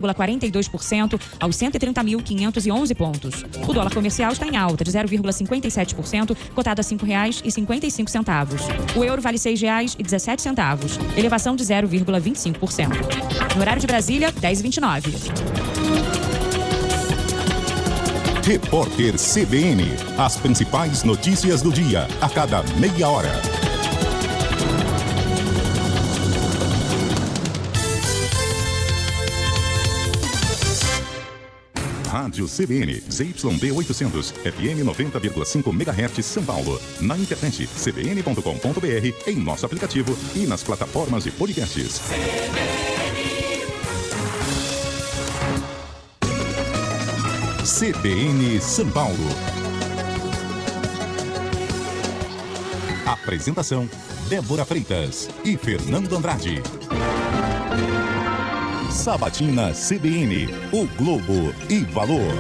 0,42% aos 130.511 pontos. O dólar comercial está em alta de 0,57%, cotado a R$ 5,55. O euro vale R$ 6,17, elevação de 0,25%. No horário de Brasília, 10h29. Repórter CBN. As principais notícias do dia, a cada meia hora. Rádio CBN, ZYD 800, FM 90,5 MHz, São Paulo. Na internet, cbn.com.br, em nosso aplicativo e nas plataformas de podcasts. CBN São Paulo. Apresentação: Débora Freitas e Fernando Andrade. Sabatina CBN, o Globo e Valor.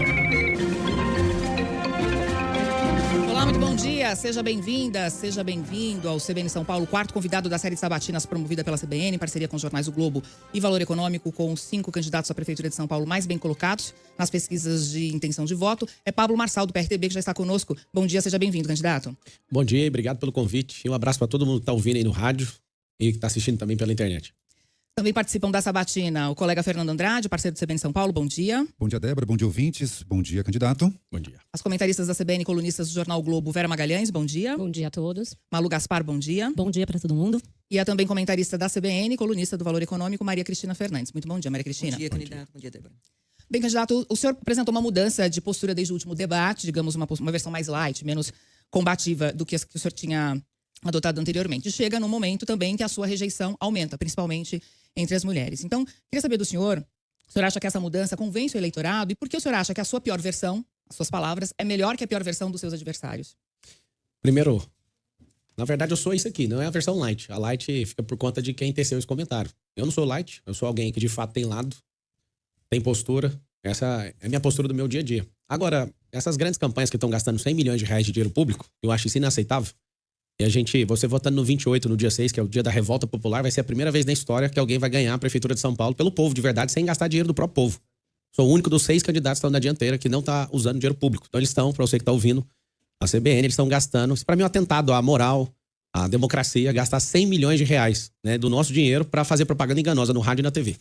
Olá, muito bom dia. Seja bem-vinda, seja bem-vindo ao CBN São Paulo, quarto convidado da série de sabatinas promovida pela CBN, em parceria com os jornais O Globo e Valor Econômico, com 5 candidatos à Prefeitura de São Paulo mais bem colocados nas pesquisas de intenção de voto. É Pablo Marçal, do PRTB, que já está conosco. Bom dia, seja bem-vindo, candidato. Bom dia, obrigado pelo convite. E um abraço para todo mundo que está ouvindo aí no rádio e que está assistindo também pela internet. Também participam da sabatina o colega Fernando Andrade, parceiro do CBN São Paulo. Bom dia. Bom dia, Débora. Bom dia, ouvintes. Bom dia, candidato. Bom dia. As comentaristas da CBN, colunistas do jornal o Globo, Vera Magalhães. Bom dia. Bom dia a todos. Malu Gaspar, bom dia. Bom dia para todo mundo. E a também comentarista da CBN, colunista do Valor Econômico, Maria Cristina Fernandes. Muito bom dia, Maria Cristina. Bom dia, candidato. Bom dia, Débora. Bem, candidato, o senhor apresentou uma mudança de postura desde o último debate, digamos, uma versão mais light, menos combativa do que o senhor tinha adotado anteriormente. Chega no momento também que a sua rejeição aumenta, principalmente entre as mulheres. Então, queria saber do senhor, o senhor acha que essa mudança convence o eleitorado? E por que o senhor acha que a sua pior versão, as suas palavras, é melhor que a pior versão dos seus adversários? Primeiro, na verdade eu sou isso aqui, não é a versão light. A light fica por conta de quem teceu esse comentário. Eu não sou light, eu sou alguém que de fato tem lado, tem postura. Essa é a minha postura do meu dia a dia. Agora, essas grandes campanhas que estão gastando 100 milhões de reais de dinheiro público, eu acho isso inaceitável. E você votando no 28, no dia 6, que é o dia da revolta popular, vai ser a primeira vez na história que alguém vai ganhar a Prefeitura de São Paulo pelo povo, de verdade, sem gastar dinheiro do próprio povo. Sou o único dos 6 candidatos que estão na dianteira que não está usando dinheiro público. Então eles estão, para você que está ouvindo a CBN, eles estão gastando, isso para mim é um atentado à moral, à democracia, gastar 100 milhões de reais, né, do nosso dinheiro para fazer propaganda enganosa no rádio e na TV.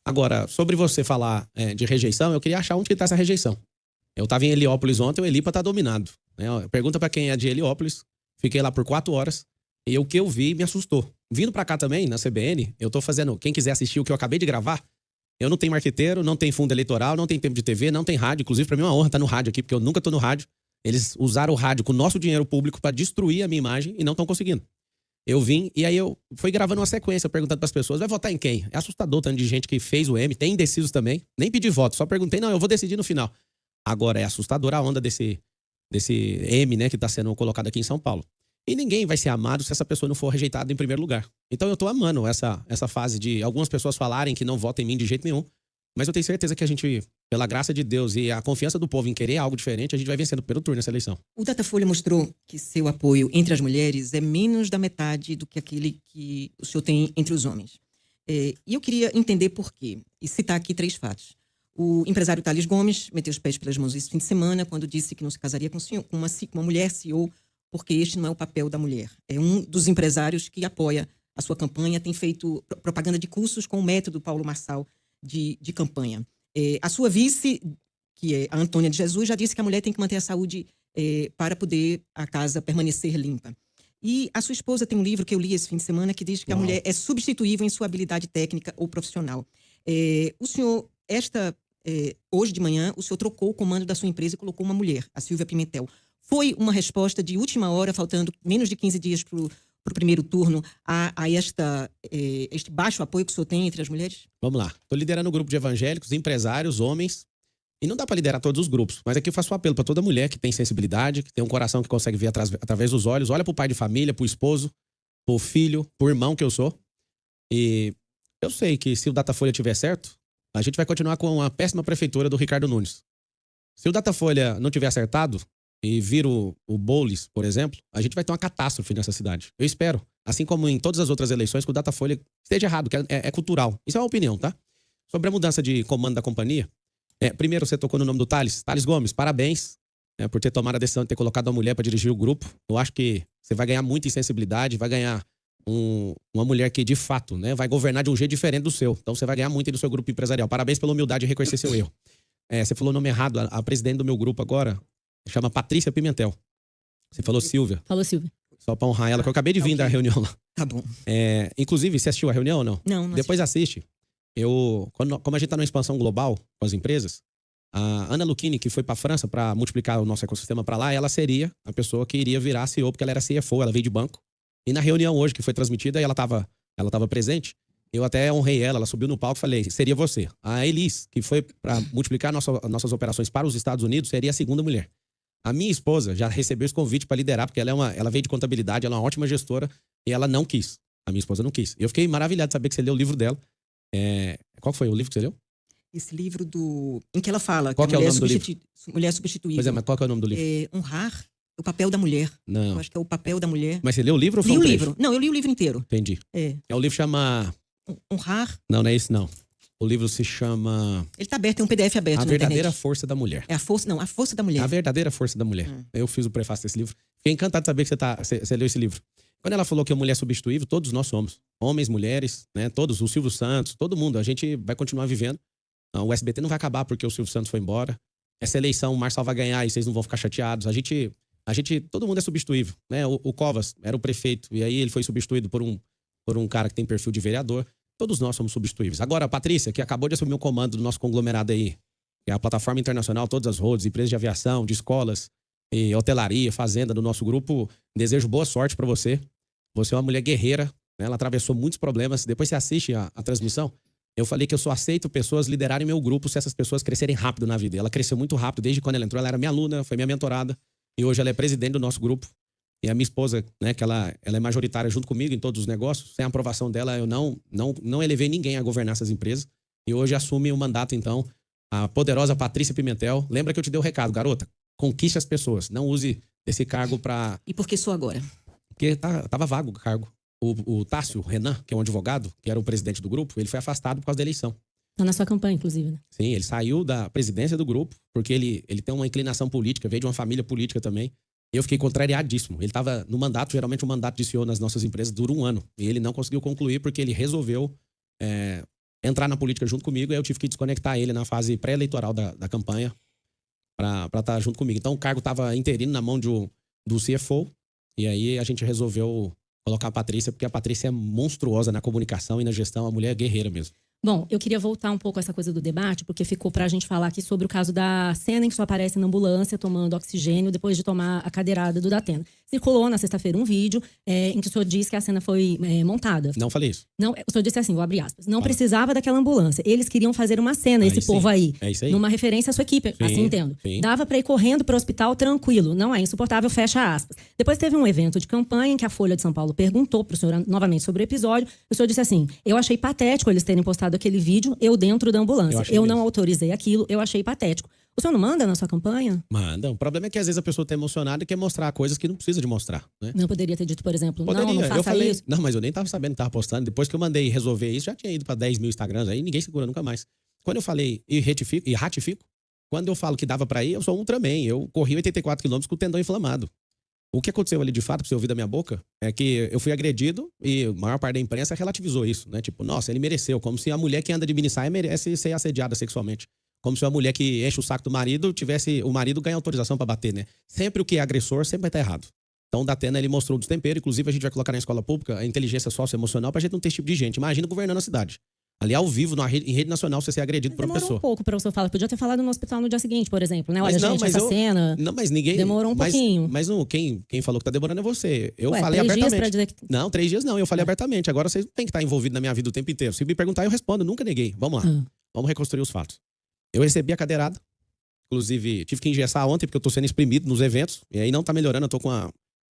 Agora, sobre você falar de rejeição, eu queria achar onde que está essa rejeição. Eu estava em Heliópolis ontem, o Elipa está dominado. Né? Pergunta para quem é de Heliópolis. Fiquei lá por 4 horas e o que eu vi me assustou. Vindo pra cá também, na CBN, eu tô fazendo... Quem quiser assistir o que eu acabei de gravar, eu não tenho marqueteiro, não tenho fundo eleitoral, não tenho tempo de TV, não tem rádio. Inclusive, pra mim é uma honra estar no rádio aqui, porque eu nunca tô no rádio. Eles usaram o rádio com o nosso dinheiro público pra destruir a minha imagem e não estão conseguindo. Eu vim e aí eu fui gravando uma sequência, perguntando pras pessoas, vai votar em quem? É assustador o tanto de gente que fez o M, tem indecisos também. Nem pedi voto, só perguntei, não, eu vou decidir no final. Agora, é assustadora a onda desse M, né, que tá sendo colocado aqui em São Paulo. E ninguém vai ser amado se essa pessoa não for rejeitada em primeiro lugar. Então eu tô amando essa fase de algumas pessoas falarem que não votam em mim de jeito nenhum. Mas eu tenho certeza que a gente, pela graça de Deus e a confiança do povo em querer algo diferente, a gente vai vencendo pelo turno nessa eleição. O Datafolha mostrou que seu apoio entre as mulheres é menos da metade do que aquele que o senhor tem entre os homens. E eu queria entender por quê. E citar aqui 3 fatos. O empresário Thales Gomes meteu os pés pelas mãos esse fim de semana quando disse que não se casaria com uma mulher CEO, porque este não é o papel da mulher. É um dos empresários que apoia a sua campanha, tem feito propaganda de cursos com o método Paulo Marçal de campanha. A sua vice, que é a Antônia de Jesus, já disse que a mulher tem que manter a saúde para poder a casa permanecer limpa. E a sua esposa tem um livro que eu li esse fim de semana que diz que a mulher é substituível em sua habilidade técnica ou profissional. O senhor, hoje de manhã, o senhor trocou o comando da sua empresa e colocou uma mulher, a Silvia Pimentel. Foi uma resposta de última hora, faltando menos de 15 dias para o primeiro turno, a este baixo apoio que o senhor tem entre as mulheres? Vamos lá. Estou liderando um grupo de evangélicos, empresários, homens. E não dá para liderar todos os grupos. Mas aqui eu faço um apelo para toda mulher que tem sensibilidade, que tem um coração que consegue ver através dos olhos. Olha para o pai de família, para o esposo, para o filho, para o irmão que eu sou. E eu sei que se o Datafolha tiver certo, a gente vai continuar com a péssima prefeitura do Ricardo Nunes. Se o Datafolha não tiver acertado e vir o Boulos, por exemplo, a gente vai ter uma catástrofe nessa cidade. Eu espero, assim como em todas as outras eleições, que o Datafolha esteja errado, que é cultural. Isso é uma opinião, tá? Sobre a mudança de comando da companhia, primeiro você tocou no nome do Thales. Thales Gomes, parabéns por ter tomado a decisão de ter colocado uma mulher para dirigir o grupo. Eu acho que você vai ganhar muita sensibilidade, vai ganhar uma mulher que, de fato, né, vai governar de um jeito diferente do seu. Então, você vai ganhar muito aí do seu grupo empresarial. Parabéns pela humildade de reconhecer seu erro. Você falou o nome errado. A presidente do meu grupo agora chama Patrícia Pimentel. Você falou Silvia. Falou Silvia. Só pra honrar ela, que eu acabei de vir da reunião lá. Tá bom. Inclusive, você assistiu a reunião ou não? Não. Depois assiste. Como a gente tá numa expansão global com as empresas, a Ana Lucchini, que foi pra França para multiplicar o nosso ecossistema para lá, ela seria a pessoa que iria virar CEO, porque ela era CFO, ela veio de banco. E na reunião hoje, que foi transmitida, ela tava presente. Eu até honrei ela subiu no palco e falei, seria você. A Elis, que foi para multiplicar nossas operações para os Estados Unidos, seria a segunda mulher. A minha esposa já recebeu esse convite para liderar, porque ela veio de contabilidade, ela é uma ótima gestora, e ela não quis. A minha esposa não quis. Eu fiquei maravilhado de saber que você leu o livro dela. Qual foi o livro que você leu? Esse livro em que ela fala qual que é a o nome do livro? mulher substituível. Pois mas qual que é o nome do livro? Honrar o papel da mulher. Não. Eu acho que é o papel da mulher. Mas você leu o livro ou foi Li um o trecho? livro. Não, eu li o livro inteiro. Entendi. O livro chama... Honrar. Não é esse não. O livro se chama... Ele tá aberto, tem um PDF aberto A na Verdadeira internet. Força da Mulher. A força da mulher. A Verdadeira Força da Mulher. Eu fiz o prefácio desse livro. Fiquei encantado de saber que você leu esse livro. Quando ela falou que a mulher é substituível, todos nós somos. Homens, mulheres, né? Todos. O Silvio Santos, todo mundo. A gente vai continuar vivendo. O SBT não vai acabar porque o Silvio Santos foi embora. Essa eleição, o Marçal vai ganhar e vocês não vão ficar chateados. Todo mundo é substituível, né? O Covas era o prefeito e aí ele foi substituído por um cara que tem perfil de vereador. Todos nós somos substituíveis. Agora, a Patrícia, que acabou de assumir o comando do nosso conglomerado aí, que é a plataforma internacional, todas as roads, empresas de aviação, de escolas, e hotelaria, fazenda do nosso grupo, desejo boa sorte para você. Você é uma mulher guerreira, né? Ela atravessou muitos problemas. Depois você assiste a transmissão. Eu falei que eu só aceito pessoas liderarem meu grupo se essas pessoas crescerem rápido na vida. Ela cresceu muito rápido. Desde quando ela entrou, ela era minha aluna, foi minha mentorada. E hoje ela é presidente do nosso grupo. E a minha esposa, né, que ela é majoritária junto comigo em todos os negócios. Sem a aprovação dela, eu não elevei ninguém a governar essas empresas. E hoje assume o mandato, então, a poderosa Patrícia Pimentel. Lembra que eu te dei o recado, garota? Conquiste as pessoas. Não use esse cargo para... E por que sou agora? Porque tava vago o cargo. O Tássio Renan, que é um advogado, que era o presidente do grupo, ele foi afastado por causa da eleição. Tá na sua campanha, inclusive, né? Sim, ele saiu da presidência do grupo, porque ele tem uma inclinação política, veio de uma família política também. Eu fiquei contrariadíssimo. Ele estava no mandato, geralmente o mandato de CEO nas nossas empresas dura 1 ano. E ele não conseguiu concluir porque ele resolveu entrar na política junto comigo. E eu tive que desconectar ele na fase pré-eleitoral da campanha para estar junto comigo. Então o cargo estava interino na mão do CFO. E aí a gente resolveu colocar a Patrícia, porque a Patrícia é monstruosa na comunicação e na gestão. A mulher é guerreira mesmo. Bom, eu queria voltar um pouco a essa coisa do debate, porque ficou pra gente falar aqui sobre o caso da Sena, em que só aparece na ambulância tomando oxigênio depois de tomar a cadeirada do Datena. Circulou na sexta-feira um vídeo em que o senhor disse que a cena foi montada. Não falei isso. Não, o senhor disse assim, vou abrir aspas, não precisava daquela ambulância. Eles queriam fazer uma cena, esse povo aí. É isso aí. Numa referência à sua equipe, Sim, assim entendo. sim. Dava pra ir correndo pro hospital tranquilo. Não é insuportável, fecha aspas. Depois teve um evento de campanha em que a Folha de São Paulo perguntou pro senhor novamente sobre o episódio. O senhor disse assim, eu achei patético eles terem postado aquele vídeo, eu dentro da ambulância. Eu não autorizei aquilo, eu achei patético. O senhor não manda na sua campanha? Manda. O problema é que às vezes a pessoa tá emocionada e quer mostrar coisas que não precisa de mostrar, né? Não poderia ter dito, por exemplo, Poderia. não faça eu falei, isso. Não, mas eu nem tava sabendo que tava postando. Depois que eu mandei resolver isso, já tinha ido para 10 mil Instagrams. Aí ninguém segura nunca mais. Quando eu falei e ratifico, quando eu falo que dava para ir, eu sou um Ultraman. Eu corri 84 quilômetros com o tendão inflamado. O que aconteceu ali de fato, pra você ouvir da minha boca, é que eu fui agredido e a maior parte da imprensa relativizou isso, né? Tipo, nossa, ele mereceu. Como se a mulher que anda de minissaia merece ser assediada sexualmente. Como se a mulher que enche o saco do marido tivesse o marido ganha autorização para bater, né? Sempre o que é agressor sempre vai estar errado. Então o Datena, ele mostrou o destempero. Inclusive a gente vai colocar na escola pública a inteligência socioemocional pra gente não ter esse tipo de gente. Imagina governando a cidade. Ali ao vivo, em rede nacional, você ser agredido por uma Demorou pessoa. um pouco pra o senhor falar. Podia ter falado no hospital no dia seguinte, por exemplo, né? Olha, Mas não, gente, mas essa cena... Não, mas ninguém... Demorou um pouquinho. Mas não, quem falou que tá demorando é você. Eu Ué, falei 3 dias abertamente. pra dizer que... Não, 3 dias não. Eu falei abertamente. Agora vocês não têm que estar envolvidos na minha vida o tempo inteiro. Se me perguntar, eu respondo. Eu nunca neguei. Vamos lá. Vamos reconstruir os fatos. Eu recebi a cadeirada. Inclusive, tive que engessar ontem, porque eu tô sendo exprimido nos eventos. E aí não tá melhorando. Eu tô com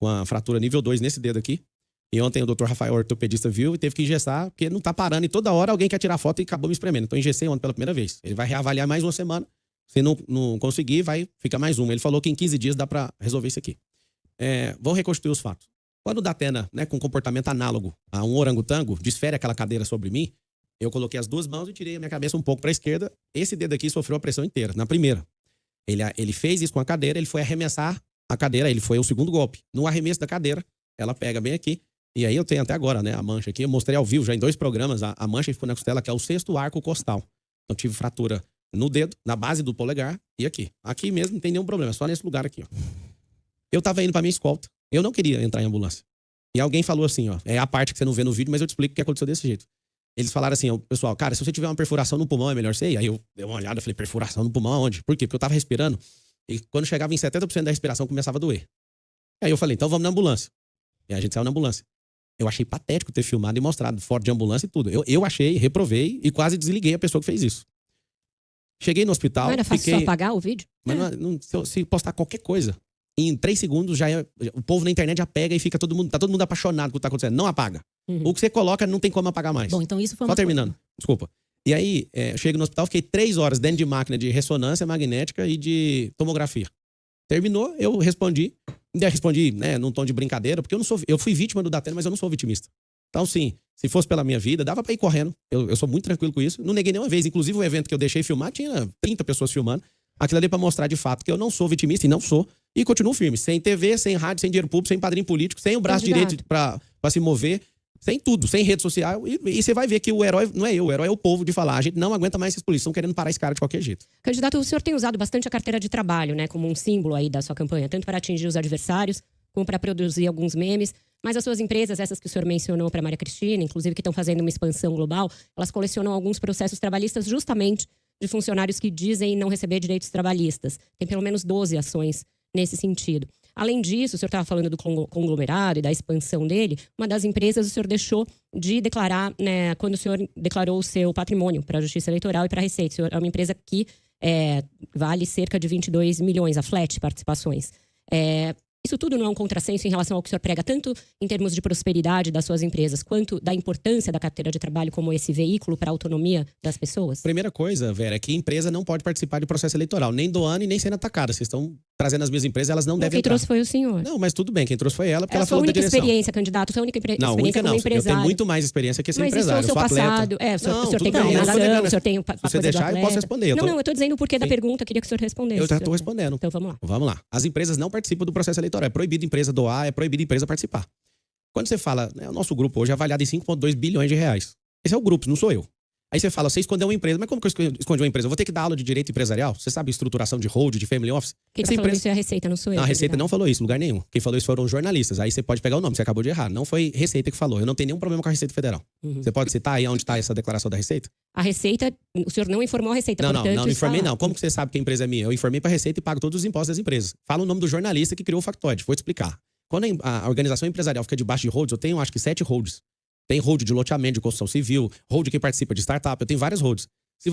a fratura nível 2 nesse dedo aqui. E ontem o Dr. Rafael, ortopedista, viu e teve que engessar, porque não tá parando. E toda hora alguém quer tirar foto e acabou me espremendo. Então, engessei ontem pela primeira vez. Ele vai reavaliar mais uma semana. Se não conseguir, vai ficar mais uma. Ele falou que em 15 dias dá pra resolver isso aqui. Vão reconstruir os fatos. Quando o Datena, né, com comportamento análogo a um orangotango, desfere aquela cadeira sobre mim, Eu coloquei as duas mãos e tirei a minha cabeça um pouco para a esquerda. Esse dedo aqui sofreu a pressão inteira, na primeira. Ele fez isso com a cadeira, ele foi arremessar a cadeira, ele foi o segundo golpe. No arremesso da cadeira, ela pega bem aqui. E aí eu tenho até agora, né, a mancha aqui. Eu mostrei ao vivo já em 2 programas, a mancha que ficou na costela, que é o 6º arco costal. Então tive fratura no dedo, na base do polegar e aqui. Aqui mesmo não tem nenhum problema, é só nesse lugar aqui, ó. Eu tava indo pra minha escolta. Eu não queria entrar em ambulância. E alguém falou assim, ó, é a parte que você não vê no vídeo, mas eu te explico o que aconteceu desse jeito. Eles falaram assim, ó, pessoal, cara, se você tiver uma perfuração no pulmão, é melhor você ir. Aí eu dei uma olhada e falei, perfuração no pulmão aonde? Por quê? Porque eu tava respirando e quando chegava em 70% da respiração começava a doer. Aí eu falei, então vamos na ambulância. E aí a gente saiu na ambulância. Eu achei patético ter filmado e mostrado foto de ambulância e tudo. Eu achei, reprovei e quase desliguei a pessoa que fez isso. Cheguei no hospital. Não era fácil só apagar o vídeo? Mas se postar qualquer coisa, em 3 segundos já o povo na internet já pega e fica tá todo mundo apaixonado com o que tá acontecendo. Não apaga. O que você coloca não tem como apagar mais. Bom, então isso foi Só terminando. Desculpa. E aí, eu chego no hospital, fiquei 3 horas dentro de máquina de ressonância magnética e de tomografia. Terminou, eu respondi. Ainda respondi, né, num tom de brincadeira, porque eu fui vítima do Datena, mas eu não sou vitimista. Então, sim, se fosse pela minha vida, dava pra ir correndo. Eu sou muito tranquilo com isso. Não neguei nenhuma vez. Inclusive, o evento que eu deixei filmar tinha 30 pessoas filmando. Aquilo ali pra mostrar de fato que eu não sou vitimista e não sou. E continuo firme. Sem TV, sem rádio, sem dinheiro público, sem padrinho político, sem o braço direito pra se mover, sem tudo, sem rede social. E você vai ver que o herói não é eu, o herói é o povo de falar. A gente não aguenta mais esses polícias, estão querendo parar esse cara de qualquer jeito. Candidato, o senhor tem usado bastante a carteira de trabalho, né, como um símbolo aí da sua campanha, tanto para atingir os adversários, como para produzir alguns memes. Mas as suas empresas, essas que o senhor mencionou para Maria Cristina, inclusive que estão fazendo uma expansão global, elas colecionam alguns processos trabalhistas justamente de funcionários que dizem não receber direitos trabalhistas. Tem pelo menos 12 ações nesse sentido. Além disso, o senhor estava falando do conglomerado e da expansão dele. Uma das empresas o senhor deixou de declarar, né, quando o senhor declarou o seu patrimônio para a Justiça Eleitoral e para a Receita. O senhor é uma empresa que vale cerca de 22 milhões, a Flat Participações. Isso tudo não é um contrassenso em relação ao que o senhor prega, tanto em termos de prosperidade das suas empresas, quanto da importância da carteira de trabalho como esse veículo para a autonomia das pessoas? Primeira coisa, Vera, é que a empresa não pode participar de processo eleitoral, nem do ano e nem sendo atacada. Vocês estão trazendo as minhas empresas, elas não devem entrar. Quem trouxe foi o senhor. Não, mas tudo bem, quem trouxe foi ela, porque ela falou da direção. Sua única experiência, candidato, sua única experiência como empresário. Eu tenho muito mais experiência que ser empresário, eu sou atleta. O senhor tem coordenação, o senhor tem se você deixar, eu posso responder. Não, eu estou dizendo o porquê da pergunta, queria que o senhor respondesse. Eu já estou respondendo. Então vamos lá. Vamos lá. As empresas não participam do processo eleitoral, é proibido a empresa doar, é proibido a empresa participar. Quando você fala, né, o nosso grupo hoje é avaliado em 5,2 bilhões de reais. Esse é o grupo, não sou eu. Aí você fala, você escondeu uma empresa. Mas como que eu escondi uma empresa? Eu vou ter que dar aula de direito empresarial? Você sabe estruturação de hold, de family office? Quem está falando isso é a Receita, não sou eu. Não, a Receita não falou isso em lugar nenhum. Quem falou isso foram os jornalistas. Aí você pode pegar o nome, você acabou de errar. Não foi Receita que falou. Eu não tenho nenhum problema com a Receita Federal. Você pode citar aí onde está essa declaração da Receita? A Receita, o senhor não informou a Receita, portanto... Não informei não. Como que você sabe que a empresa é minha? Eu informei para a Receita e pago todos os impostos das empresas. Fala o nome do jornalista que criou o factoide. Vou te explicar. Quando a organização empresarial fica debaixo de holds, eu tenho acho que 7 holds. Tem hold de loteamento, de construção civil, hold que participa de startup, eu tenho várias holds. Se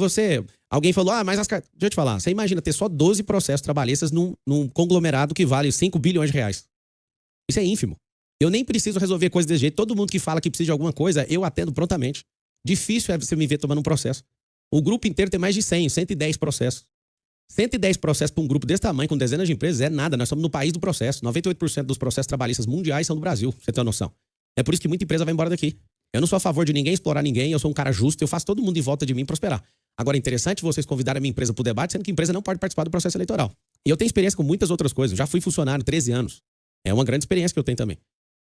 alguém falou, mas deixa eu te falar, você imagina ter só 12 processos trabalhistas num conglomerado que vale 5 bilhões de reais. Isso é ínfimo. Eu nem preciso resolver coisas desse jeito. Todo mundo que fala que precisa de alguma coisa, eu atendo prontamente. Difícil é você me ver tomando um processo. O grupo inteiro tem mais de 110 processos. 110 processos para um grupo desse tamanho, com dezenas de empresas, é nada. Nós somos no país do processo. 98% dos processos trabalhistas mundiais são do Brasil, pra você ter uma noção. É por isso que muita empresa vai embora daqui. Eu não sou a favor de ninguém explorar ninguém, eu sou um cara justo, eu faço todo mundo em volta de mim prosperar. Agora, é interessante vocês convidarem a minha empresa para o debate, sendo que a empresa não pode participar do processo eleitoral. E eu tenho experiência com muitas outras coisas. Eu já fui funcionário 13 anos. É uma grande experiência que eu tenho também.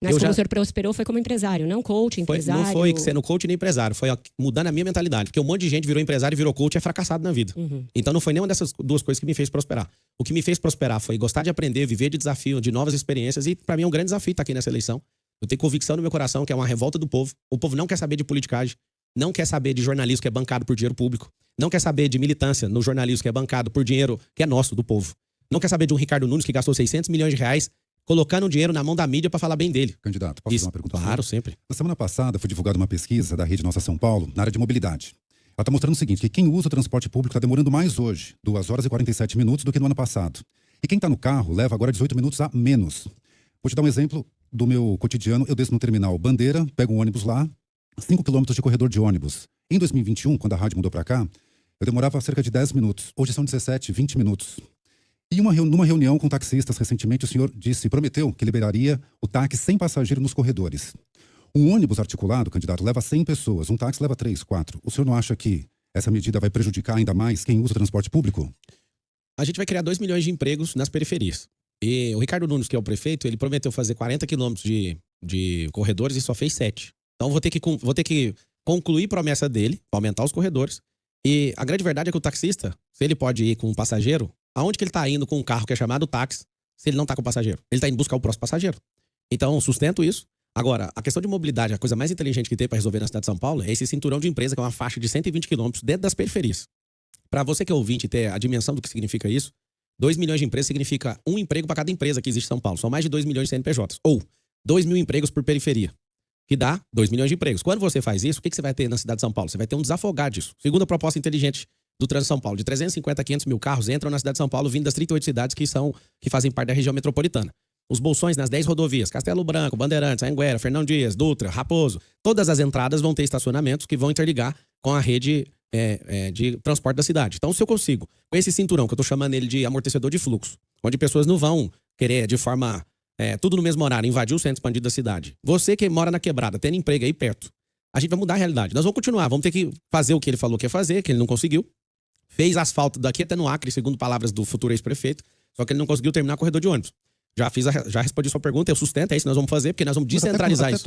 Mas como o senhor prosperou foi como empresário, não coach, empresário? Não foi sendo coach nem empresário, foi mudando a minha mentalidade. Porque um monte de gente virou empresário e virou coach e é fracassado na vida. Então não foi nenhuma dessas duas coisas que me fez prosperar. O que me fez prosperar foi gostar de aprender, viver de desafio, de novas experiências. E para mim é um grande desafio estar aqui nessa eleição. Eu tenho convicção no meu coração que é uma revolta do povo. O povo não quer saber de politicagem, não quer saber de jornalismo que é bancado por dinheiro público, não quer saber de militância no jornalismo que é bancado por dinheiro que é nosso, do povo. Não quer saber de um Ricardo Nunes que gastou 600 milhões de reais colocando dinheiro na mão da mídia para falar bem dele. Candidato, posso fazer uma pergunta? Claro, sempre. Na semana passada foi divulgada uma pesquisa da Rede Nossa São Paulo na área de mobilidade. Ela está mostrando o seguinte, que quem usa o transporte público está demorando mais hoje, 2 horas e 47 minutos do que no ano passado. E quem está no carro leva agora 18 minutos a menos. Vou te dar um exemplo do meu cotidiano. Eu desço no terminal Bandeira, pego um ônibus lá, 5 quilômetros de corredor de ônibus. Em 2021, quando a rádio mudou para cá, eu demorava cerca de 10 minutos. Hoje são 17, 20 minutos. E numa reunião com taxistas recentemente, o senhor prometeu que liberaria o táxi sem passageiro nos corredores. Um ônibus articulado, candidato, leva 100 pessoas. Um táxi leva 3, 4. O senhor não acha que essa medida vai prejudicar ainda mais quem usa o transporte público? A gente vai criar 2 milhões de empregos nas periferias. E o Ricardo Nunes, que é o prefeito, ele prometeu fazer 40 quilômetros de corredores e só fez 7. Então vou ter que concluir a promessa dele, aumentar os corredores. E a grande verdade é que o taxista, se ele pode ir com um passageiro, aonde que ele está indo com um carro que é chamado táxi, se ele não está com o passageiro? Ele está indo buscar o próximo passageiro. Então, sustento isso. Agora, a questão de mobilidade, a coisa mais inteligente que tem para resolver na cidade de São Paulo é esse cinturão de empresa, que é uma faixa de 120 quilômetros dentro das periferias. Para você que é ouvinte ter a dimensão do que significa isso, 2 milhões de empresas significa um emprego para cada empresa que existe em São Paulo. São mais de 2 milhões de CNPJs. Ou 2 mil empregos por periferia, que dá 2 milhões de empregos. Quando você faz isso, o que você vai ter na cidade de São Paulo? Você vai ter um desafogar disso. Segunda proposta inteligente do Trânsito São Paulo, de 350 a 500 mil carros entram na cidade de São Paulo vindo das 38 cidades que fazem parte da região metropolitana. Os bolsões nas 10 rodovias, Castelo Branco, Bandeirantes, Anhanguera, Fernão Dias, Dutra, Raposo, todas as entradas vão ter estacionamentos que vão interligar com a rede de transporte da cidade. Então, se eu consigo, com esse cinturão, que eu tô chamando ele de amortecedor de fluxo, onde pessoas não vão querer, de forma, tudo no mesmo horário, invadir o centro expandido da cidade. Você que mora na quebrada, tendo emprego aí perto, a gente vai mudar a realidade. Nós vamos continuar, vamos ter que fazer o que ele falou que ia fazer, que ele não conseguiu. Fez asfalto daqui até no Acre, segundo palavras do futuro ex-prefeito, só que ele não conseguiu terminar o corredor de ônibus. Já respondi sua pergunta, eu sustento, é isso que nós vamos fazer, porque nós vamos descentralizar isso.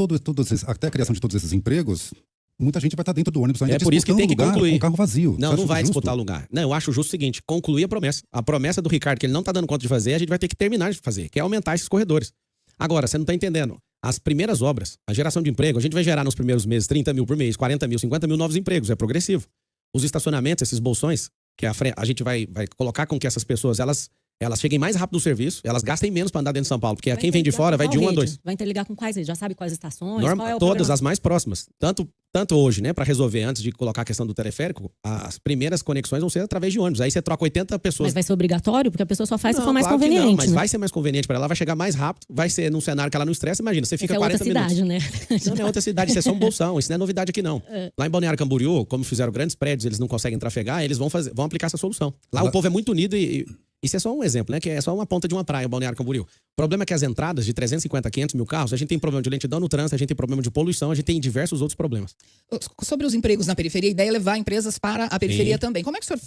Até a criação de todos esses empregos, muita gente vai estar dentro do ônibus ainda. É por isso que tem que concluir. Com o carro vazio. Não vai disputar lugar. Não, eu acho justo o seguinte, concluir a promessa. A promessa do Ricardo, que ele não está dando conta de fazer, a gente vai ter que terminar de fazer, que é aumentar esses corredores. Agora, você não está entendendo. As primeiras obras, a geração de emprego, a gente vai gerar nos primeiros meses 30 mil por mês, 40 mil, 50 mil novos empregos, é progressivo. Os estacionamentos, esses bolsões, que a gente vai colocar com que essas pessoas, elas cheguem mais rápido no serviço, elas gastem menos para andar dentro de São Paulo, porque quem vem de fora vai de 1 a 2. Vai interligar com quais? Já sabe quais estações? Todas as mais próximas. Tanto hoje, né, para resolver, antes de colocar a questão do teleférico, as primeiras conexões vão ser através de ônibus. Aí você troca 80 pessoas. Mas vai ser obrigatório? Porque a pessoa só faz se for mais claro conveniente. Não, mas né? vai ser mais conveniente para ela, vai chegar mais rápido, vai ser num cenário que ela não estressa. Imagina, você fica 40 minutos. É outra cidade, né? Não é outra cidade, isso é só um bolsão, isso não é novidade aqui não. Lá em Balneário Camboriú, como fizeram grandes prédios, eles não conseguem trafegar, eles vão aplicar essa solução. Lá o povo é muito unido e isso é só um exemplo, né? Que é só uma ponta de uma praia, o Balneário Camboriú. O problema é que as entradas de 350 a 500 mil carros, a gente tem problema de lentidão no trânsito, a gente tem problema de poluição, a gente tem diversos outros problemas. Sobre os empregos na periferia, a ideia é levar empresas para a periferia também. Como é que o senhor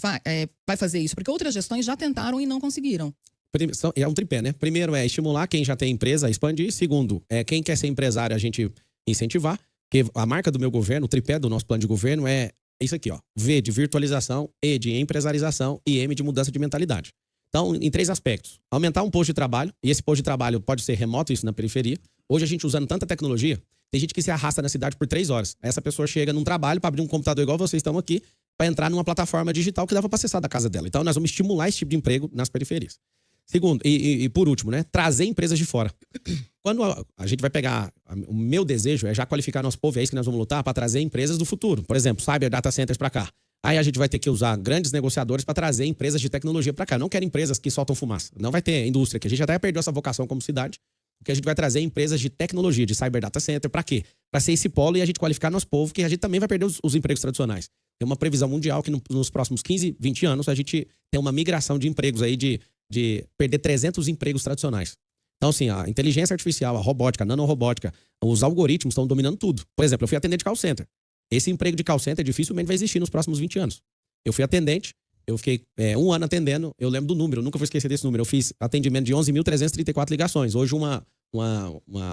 vai fazer isso? Porque outras gestões já tentaram e não conseguiram. É um tripé, né? Primeiro é estimular quem já tem empresa a expandir. Segundo, quem quer ser empresário a gente incentivar. Porque a marca do meu governo, o tripé do nosso plano de governo é isso aqui, ó. V de virtualização, E de empresarização e M de mudança de mentalidade. Então, em 3 aspectos. Aumentar um posto de trabalho, e esse posto de trabalho pode ser remoto, isso na periferia. Hoje a gente usando tanta tecnologia, tem gente que se arrasta na cidade por 3 horas. Essa pessoa chega num trabalho para abrir um computador igual vocês estão aqui, para entrar numa plataforma digital que dava para acessar da casa dela. Então, nós vamos estimular esse tipo de emprego nas periferias. Segundo, e por último, né? Trazer empresas de fora. Quando a gente vai pegar, o meu desejo é já qualificar nosso povo, é isso que nós vamos lutar, para trazer empresas do futuro. Por exemplo, Cyber Data Centers para cá. Aí a gente vai ter que usar grandes negociadores para trazer empresas de tecnologia para cá. Eu não quero empresas que soltam fumaça. Não vai ter indústria, que a gente até perdeu essa vocação como cidade. Porque a gente vai trazer empresas de tecnologia, de Cyber Data Center, para quê? Para ser esse polo e a gente qualificar nosso povo, que a gente também vai perder os empregos tradicionais. Tem uma previsão mundial que nos próximos 15, 20 anos a gente tem uma migração de empregos aí de perder 300 empregos tradicionais. Então, assim, a inteligência artificial, a robótica, a nanorobótica, os algoritmos estão dominando tudo. Por exemplo, eu fui atendente de call center. Esse emprego de call center dificilmente vai existir nos próximos 20 anos. Eu fui atendente, eu fiquei 1 ano atendendo, eu lembro do número, eu nunca vou esquecer desse número. Eu fiz atendimento de 11.334 ligações. Hoje uma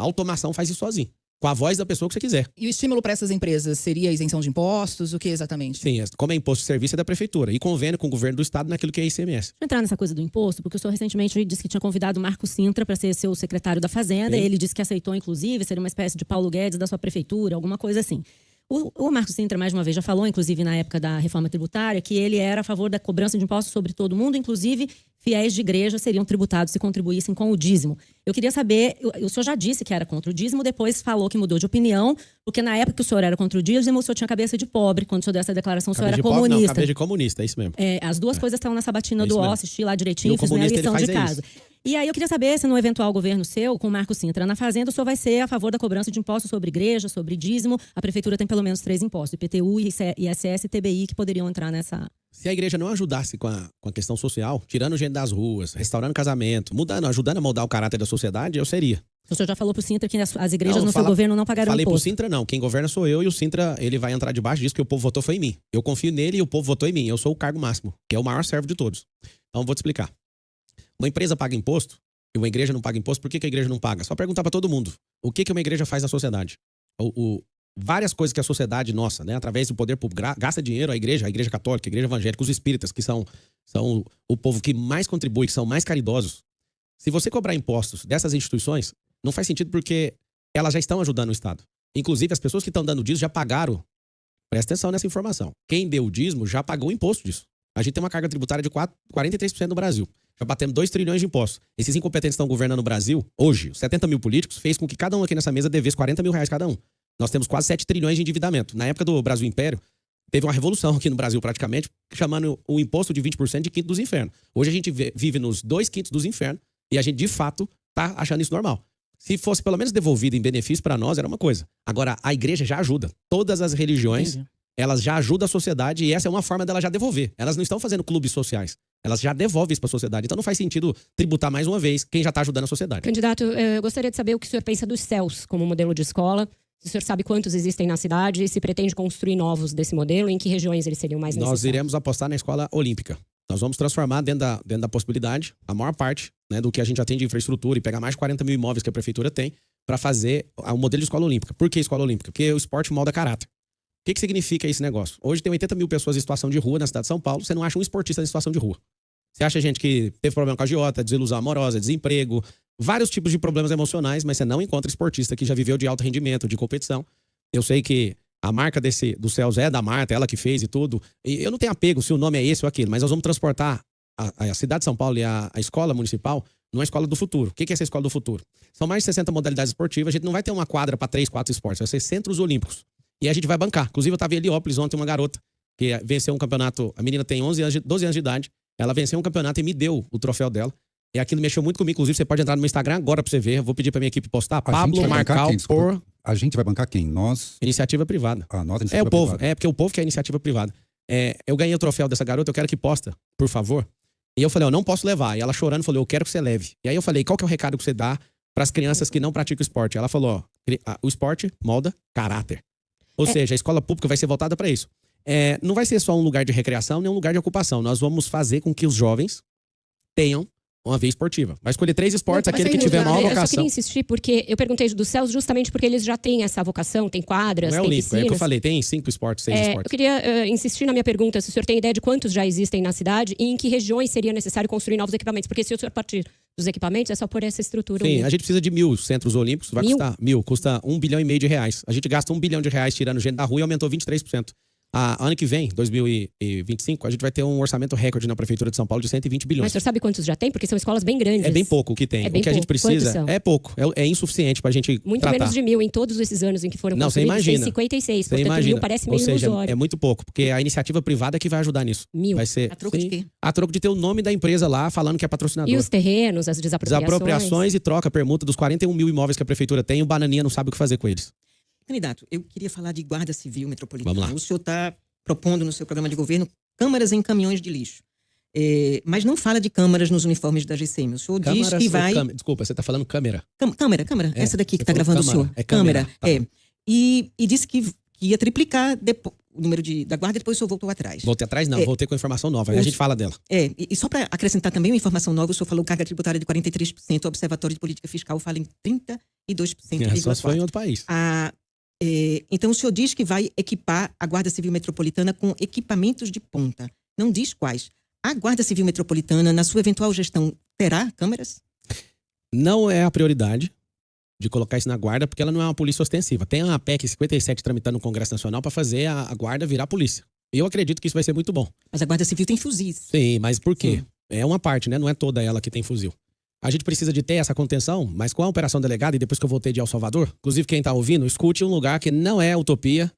automação faz isso sozinho, com a voz da pessoa que você quiser. E o estímulo para essas empresas seria a isenção de impostos? O que exatamente? Sim, como é imposto de serviço é da prefeitura e convênio com o governo do estado naquilo que é ICMS. Deixa eu entrar nessa coisa do imposto, porque o senhor recentemente disse que tinha convidado o Marco Sintra para ser seu secretário da Fazenda. Ele disse que aceitou, inclusive, ser uma espécie de Paulo Guedes da sua prefeitura, alguma coisa assim. O Marco Sintra, mais uma vez, já falou, inclusive na época da reforma tributária, que ele era a favor da cobrança de impostos sobre todo mundo, inclusive fiéis de igreja seriam tributados se contribuíssem com o dízimo. Eu queria saber, o senhor já disse que era contra o dízimo, depois falou que mudou de opinião, porque na época que o senhor era contra o dízimo, o senhor tinha cabeça de pobre. Quando o senhor deu essa declaração, o senhor era comunista. Não, cabeça de comunista, é isso mesmo. As duas coisas estão na sabatina do assisti lá direitinho, e fiz minha lição de casa. casa. E aí eu queria saber se no eventual governo seu, com o Marco Sintra na Fazenda, o senhor vai ser a favor da cobrança de impostos sobre igreja, sobre dízimo. A prefeitura tem pelo menos 3 impostos, IPTU, ISS e TBI, que poderiam entrar nessa... Se a igreja não ajudasse com a questão social, tirando gente das ruas, restaurando casamento, ajudando a moldar o caráter da sociedade, eu seria. O senhor já falou pro Sintra que as igrejas Não, no seu governo não pagaram Falei pro imposto. Sintra, não. Quem governa sou eu e o Sintra, ele vai entrar debaixo disso, que o povo votou foi em mim. Eu confio nele e o povo votou em mim. Eu sou o cargo máximo, que é o maior servo de todos. Então, vou te explicar. Uma empresa paga imposto e uma igreja não paga imposto. Por que a igreja não paga? Só perguntar pra todo mundo. O que uma igreja faz na sociedade? Várias coisas que a sociedade nossa, né, através do poder público, gasta dinheiro, a igreja católica, a igreja evangélica, os espíritas, que são o povo que mais contribui, que são mais caridosos. Se você cobrar impostos dessas instituições, não faz sentido porque elas já estão ajudando o Estado. Inclusive, as pessoas que estão dando dízimo já pagaram. Presta atenção nessa informação. Quem deu o dízimo já pagou o imposto disso. A gente tem uma carga tributária de 43% no Brasil. Já batemos 2 trilhões de impostos. Esses incompetentes estão governando o Brasil, hoje, 70 mil políticos, fez com que cada um aqui nessa mesa devesse 40 mil reais cada um. Nós temos quase 7 trilhões de endividamento. Na época do Brasil Império, teve uma revolução aqui no Brasil praticamente, chamando o imposto de 20% de quinto dos infernos. Hoje a gente vive nos 2/5 dos infernos e a gente, de fato, tá achando isso normal. Se fosse pelo menos devolvido em benefício para nós, era uma coisa. Agora, a igreja já ajuda. Todas as religiões, elas já ajudam a sociedade e essa é uma forma dela já devolver. Elas não estão fazendo clubes sociais. Elas já devolvem isso para a sociedade. Então não faz sentido tributar mais uma vez quem já está ajudando a sociedade. Candidato, eu gostaria de saber o que o senhor pensa dos CELs como modelo de escola. Se o senhor sabe quantos existem na cidade, se pretende construir novos desse modelo, em que regiões eles seriam mais necessários? Nós iremos apostar na escola olímpica. Nós vamos transformar dentro da possibilidade, a maior parte, né, do que a gente já tem de infraestrutura e pegar mais de 40 mil imóveis que a prefeitura tem para fazer o modelo de escola olímpica. Por que escola olímpica? Porque o esporte molda caráter. O que significa esse negócio? Hoje tem 80 mil pessoas em situação de rua na cidade de São Paulo, você não acha um esportista em situação de rua. Você acha gente que teve problema com a agiota, desilusão amorosa, desemprego, vários tipos de problemas emocionais, mas você não encontra esportista que já viveu de alto rendimento, de competição. Eu sei que a marca do Céus é da Marta, ela que fez e tudo. E eu não tenho apego se o nome é esse ou aquele, mas nós vamos transportar a cidade de São Paulo e a escola municipal numa escola do futuro. O que é essa escola do futuro? São mais de 60 modalidades esportivas. A gente não vai ter uma quadra para 3, 4 esportes, vai ser centros olímpicos. E a gente vai bancar. Inclusive, eu estava em Heliópolis ontem, uma garota que venceu um campeonato. A menina tem 12 anos de idade. Ela venceu um campeonato e me deu o troféu dela. E aquilo mexeu muito comigo. Inclusive, você pode entrar no meu Instagram agora pra você ver. Eu vou pedir pra minha equipe postar. Pablo Marcal por... A gente vai bancar quem? Nós? Iniciativa privada. Nós, iniciativa é o povo. privada. É porque o povo quer a iniciativa privada. Eu ganhei o troféu dessa garota, eu quero que posta, por favor. E eu falei, eu não posso levar. E ela chorando falou, eu quero que você leve. E aí eu falei, qual que é o recado que você dá pras crianças que não praticam esporte? Ela falou, o esporte molda caráter. Ou seja, a escola pública vai ser voltada para isso. Não vai ser só um lugar de recreação, nem um lugar de ocupação. Nós vamos fazer com que os jovens tenham uma via esportiva. Vai escolher 3 esportes, aquele que tiver maior vocação. Eu só queria insistir, porque eu perguntei dos CELs justamente porque eles já têm essa vocação, tem quadras, não é tem olímpico, piscinas. É o que eu falei, tem 5 esportes, 6 esportes. Eu queria insistir na minha pergunta, se o senhor tem ideia de quantos já existem na cidade e em que regiões seria necessário construir novos equipamentos. Porque se o senhor partir dos equipamentos, é só por essa estrutura. Sim, a gente precisa de 1.000 centros olímpicos, vai custar 1.000, custa R$1,5 bilhão de reais. A gente gasta R$1 bilhão tirando gente da rua e aumentou 23%. Ano que vem, 2025, a gente vai ter um orçamento recorde na Prefeitura de São Paulo de 120 bilhões. Mas o senhor sabe quantos já tem? Porque são escolas bem grandes. É bem pouco o que tem. O que a gente precisa é pouco. É insuficiente pra gente muito tratar. Menos de 1.000 em todos esses anos em que foram construídos. Não, você imagina. 56. Você portanto, imagina. 1.000 parece meio Ou seja, ilusório. é muito pouco. Porque a iniciativa privada é que vai ajudar nisso. 1.000. Vai ser, a troco de quê? A troco de ter o nome da empresa lá, falando que é patrocinador. E os terrenos, as desapropriações. Desapropriações e troca, permuta dos 41 mil imóveis que a Prefeitura tem, o Bananinha não sabe o que fazer com eles. Candidato, eu queria falar de Guarda Civil Metropolitana. Vamos lá. O senhor está propondo no seu programa de governo câmaras em caminhões de lixo. Mas não fala de câmaras nos uniformes da GCM. O senhor diz que vai... Desculpa, você está falando câmera. Câmera. Essa daqui que está gravando o senhor. Câmera. Tá. E disse que ia triplicar o número da guarda e depois o senhor voltou atrás. Voltei atrás não, voltei com informação nova. Aí a gente fala dela. E só para acrescentar também uma informação nova, o senhor falou carga tributária de 43%, o Observatório de Política Fiscal fala em 32%. Só se for em outro país. Então o senhor diz que vai equipar a Guarda Civil Metropolitana com equipamentos de ponta. Não diz quais. A Guarda Civil Metropolitana, na sua eventual gestão, terá câmeras? Não é a prioridade de colocar isso na guarda, porque ela não é uma polícia ostensiva. Tem a PEC 57 tramitando no Congresso Nacional para fazer a guarda virar polícia. Eu acredito que isso vai ser muito bom. Mas a Guarda Civil tem fuzis. Sim, mas por quê? É uma parte, né? Não é toda ela que tem fuzil. A gente precisa de ter essa contenção, mas com a Operação Delegada, e depois que eu voltei de El Salvador, inclusive quem tá ouvindo, escute um lugar que não é utopia,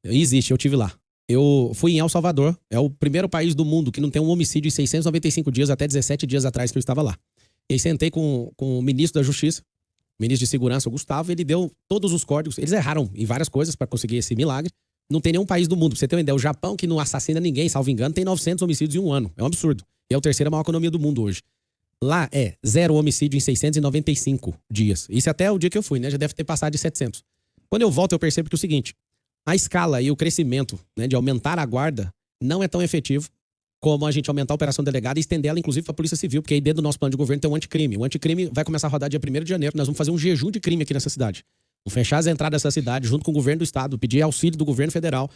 existe, eu tive lá. Eu fui em El Salvador, é o primeiro país do mundo que não tem um homicídio em 695 dias, até 17 dias atrás que eu estava lá. E aí sentei com o ministro da Justiça, ministro de Segurança, o Gustavo, ele deu todos os códigos, eles erraram em várias coisas para conseguir esse milagre. Não tem nenhum país do mundo, pra você ter uma ideia, o Japão, que não assassina ninguém, salvo engano, tem 900 homicídios em um ano, é um absurdo. E é a terceira maior economia do mundo hoje. Lá é 0 homicídio em 695 dias. Isso até o dia que eu fui, né? Já deve ter passado de 700. Quando eu volto, eu percebo que é o seguinte, a escala e o crescimento, né, de aumentar a guarda não é tão efetivo como a gente aumentar a operação delegada e estender ela, inclusive, para a Polícia Civil, porque aí dentro do nosso plano de governo tem um anticrime. O anticrime vai começar a rodar dia 1º de janeiro. Nós vamos fazer um jejum de crime aqui nessa cidade. Vamos fechar as entradas dessa cidade junto com o governo do estado, pedir auxílio do governo federal.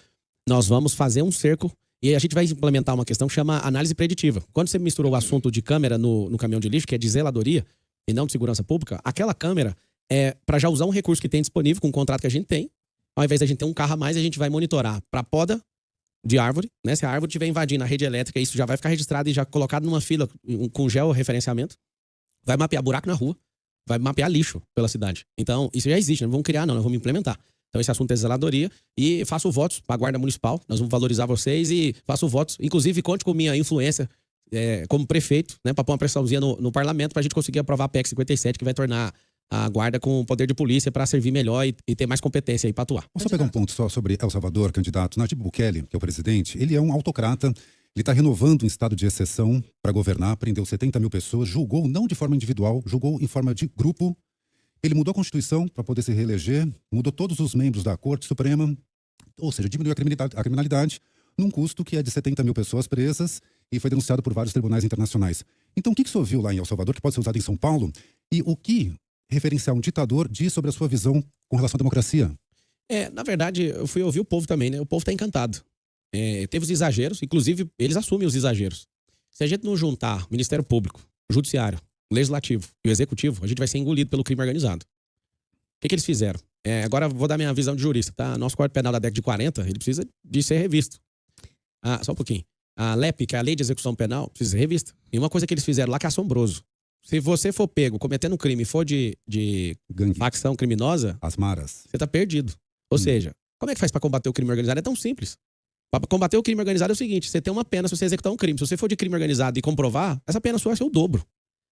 Nós vamos fazer um cerco e a gente vai implementar uma questão que chama análise preditiva. Quando você misturou o assunto de câmera no caminhão de lixo, que é de zeladoria e não de segurança pública, aquela câmera é para já usar um recurso que tem disponível com o contrato que a gente tem. Ao invés da gente ter um carro a mais, a gente vai monitorar para poda de árvore, né? Se a árvore estiver invadindo a rede elétrica, isso já vai ficar registrado e já colocado numa fila com georreferenciamento. Vai mapear buraco na rua, vai mapear lixo pela cidade. Então, isso já existe, não vamos criar não, nós vamos implementar. Então, esse assunto é zeladoria e faço votos para a Guarda Municipal, nós vamos valorizar vocês e faço votos. Inclusive, conte com minha influência como prefeito, né? Para pôr uma pressãozinha no parlamento para a gente conseguir aprovar a PEC 57, que vai tornar a guarda com poder de polícia para servir melhor e ter mais competência aí para atuar. Vamos só pegar um ponto só sobre El Salvador, candidato. Nayib Bukele, que é o presidente, ele é um autocrata, ele está renovando um estado de exceção para governar, prendeu 70 mil pessoas, julgou não de forma individual, julgou em forma de grupo. Ele mudou a Constituição para poder se reeleger, mudou todos os membros da Corte Suprema, ou seja, diminuiu a criminalidade num custo que é de 70 mil pessoas presas e foi denunciado por vários tribunais internacionais. Então, o que o senhor viu lá em El Salvador que pode ser usado em São Paulo e o que referenciar um ditador diz sobre a sua visão com relação à democracia? Na verdade, eu fui ouvir o povo também, né? O povo está encantado. Teve os exageros, inclusive eles assumem os exageros. Se a gente não juntar o Ministério Público, o Judiciário, o Legislativo e o Executivo, a gente vai ser engolido pelo crime organizado. O que eles fizeram? Agora eu vou dar minha visão de jurista, tá? Nosso Código Penal da década de 40, ele precisa de ser revisto. Só um pouquinho. A LEP, que é a Lei de Execução Penal, precisa ser revista. E uma coisa que eles fizeram lá que é assombroso. Se você for pego cometendo um crime e for de facção criminosa, as maras, você tá perdido. Ou seja, como é que faz para combater o crime organizado? É tão simples. Para combater o crime organizado é o seguinte, você tem uma pena se você executar um crime. Se você for de crime organizado e comprovar, essa pena sua vai ser o dobro.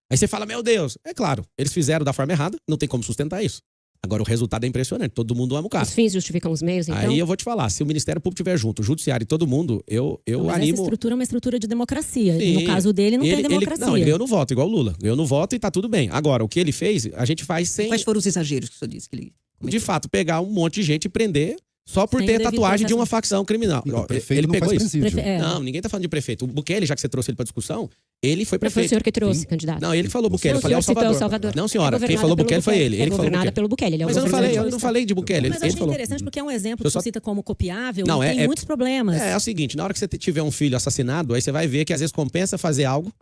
Aí você fala, meu Deus, é claro, eles fizeram da forma errada, não tem como sustentar isso. Agora o resultado é impressionante, todo mundo ama o caso. Os fins justificam os meios, então? Aí eu vou te falar, se o Ministério Público estiver junto, o Judiciário e todo mundo, eu mas animo... essa estrutura é uma estrutura de democracia. Sim, no caso dele, não tem democracia. Ele ganhou no voto, igual o Lula. Ganhou no voto e tá tudo bem. Agora, o que ele fez, a gente faz sem... Quais foram os exageros que o senhor disse que ele cometeu? De fato, pegar um monte de gente e prender só por ter tatuagem de uma facção criminal. Ele pegou isso. Não, ninguém tá falando de prefeito. O Bukele, já que você trouxe ele pra discussão, ele foi prefeito. Foi o senhor que trouxe, candidato. Não, ele falou Bukele, eu falei El Salvador. Não, senhora, quem falou Bukele foi ele. Ele falou governada pelo Bukele. Mas eu não falei de Bukele. Mas eu achei interessante porque é um exemplo que você cita como copiável e tem muitos problemas. É o seguinte, na hora que você tiver um filho assassinado, aí você vai ver que às vezes compensa fazer algo.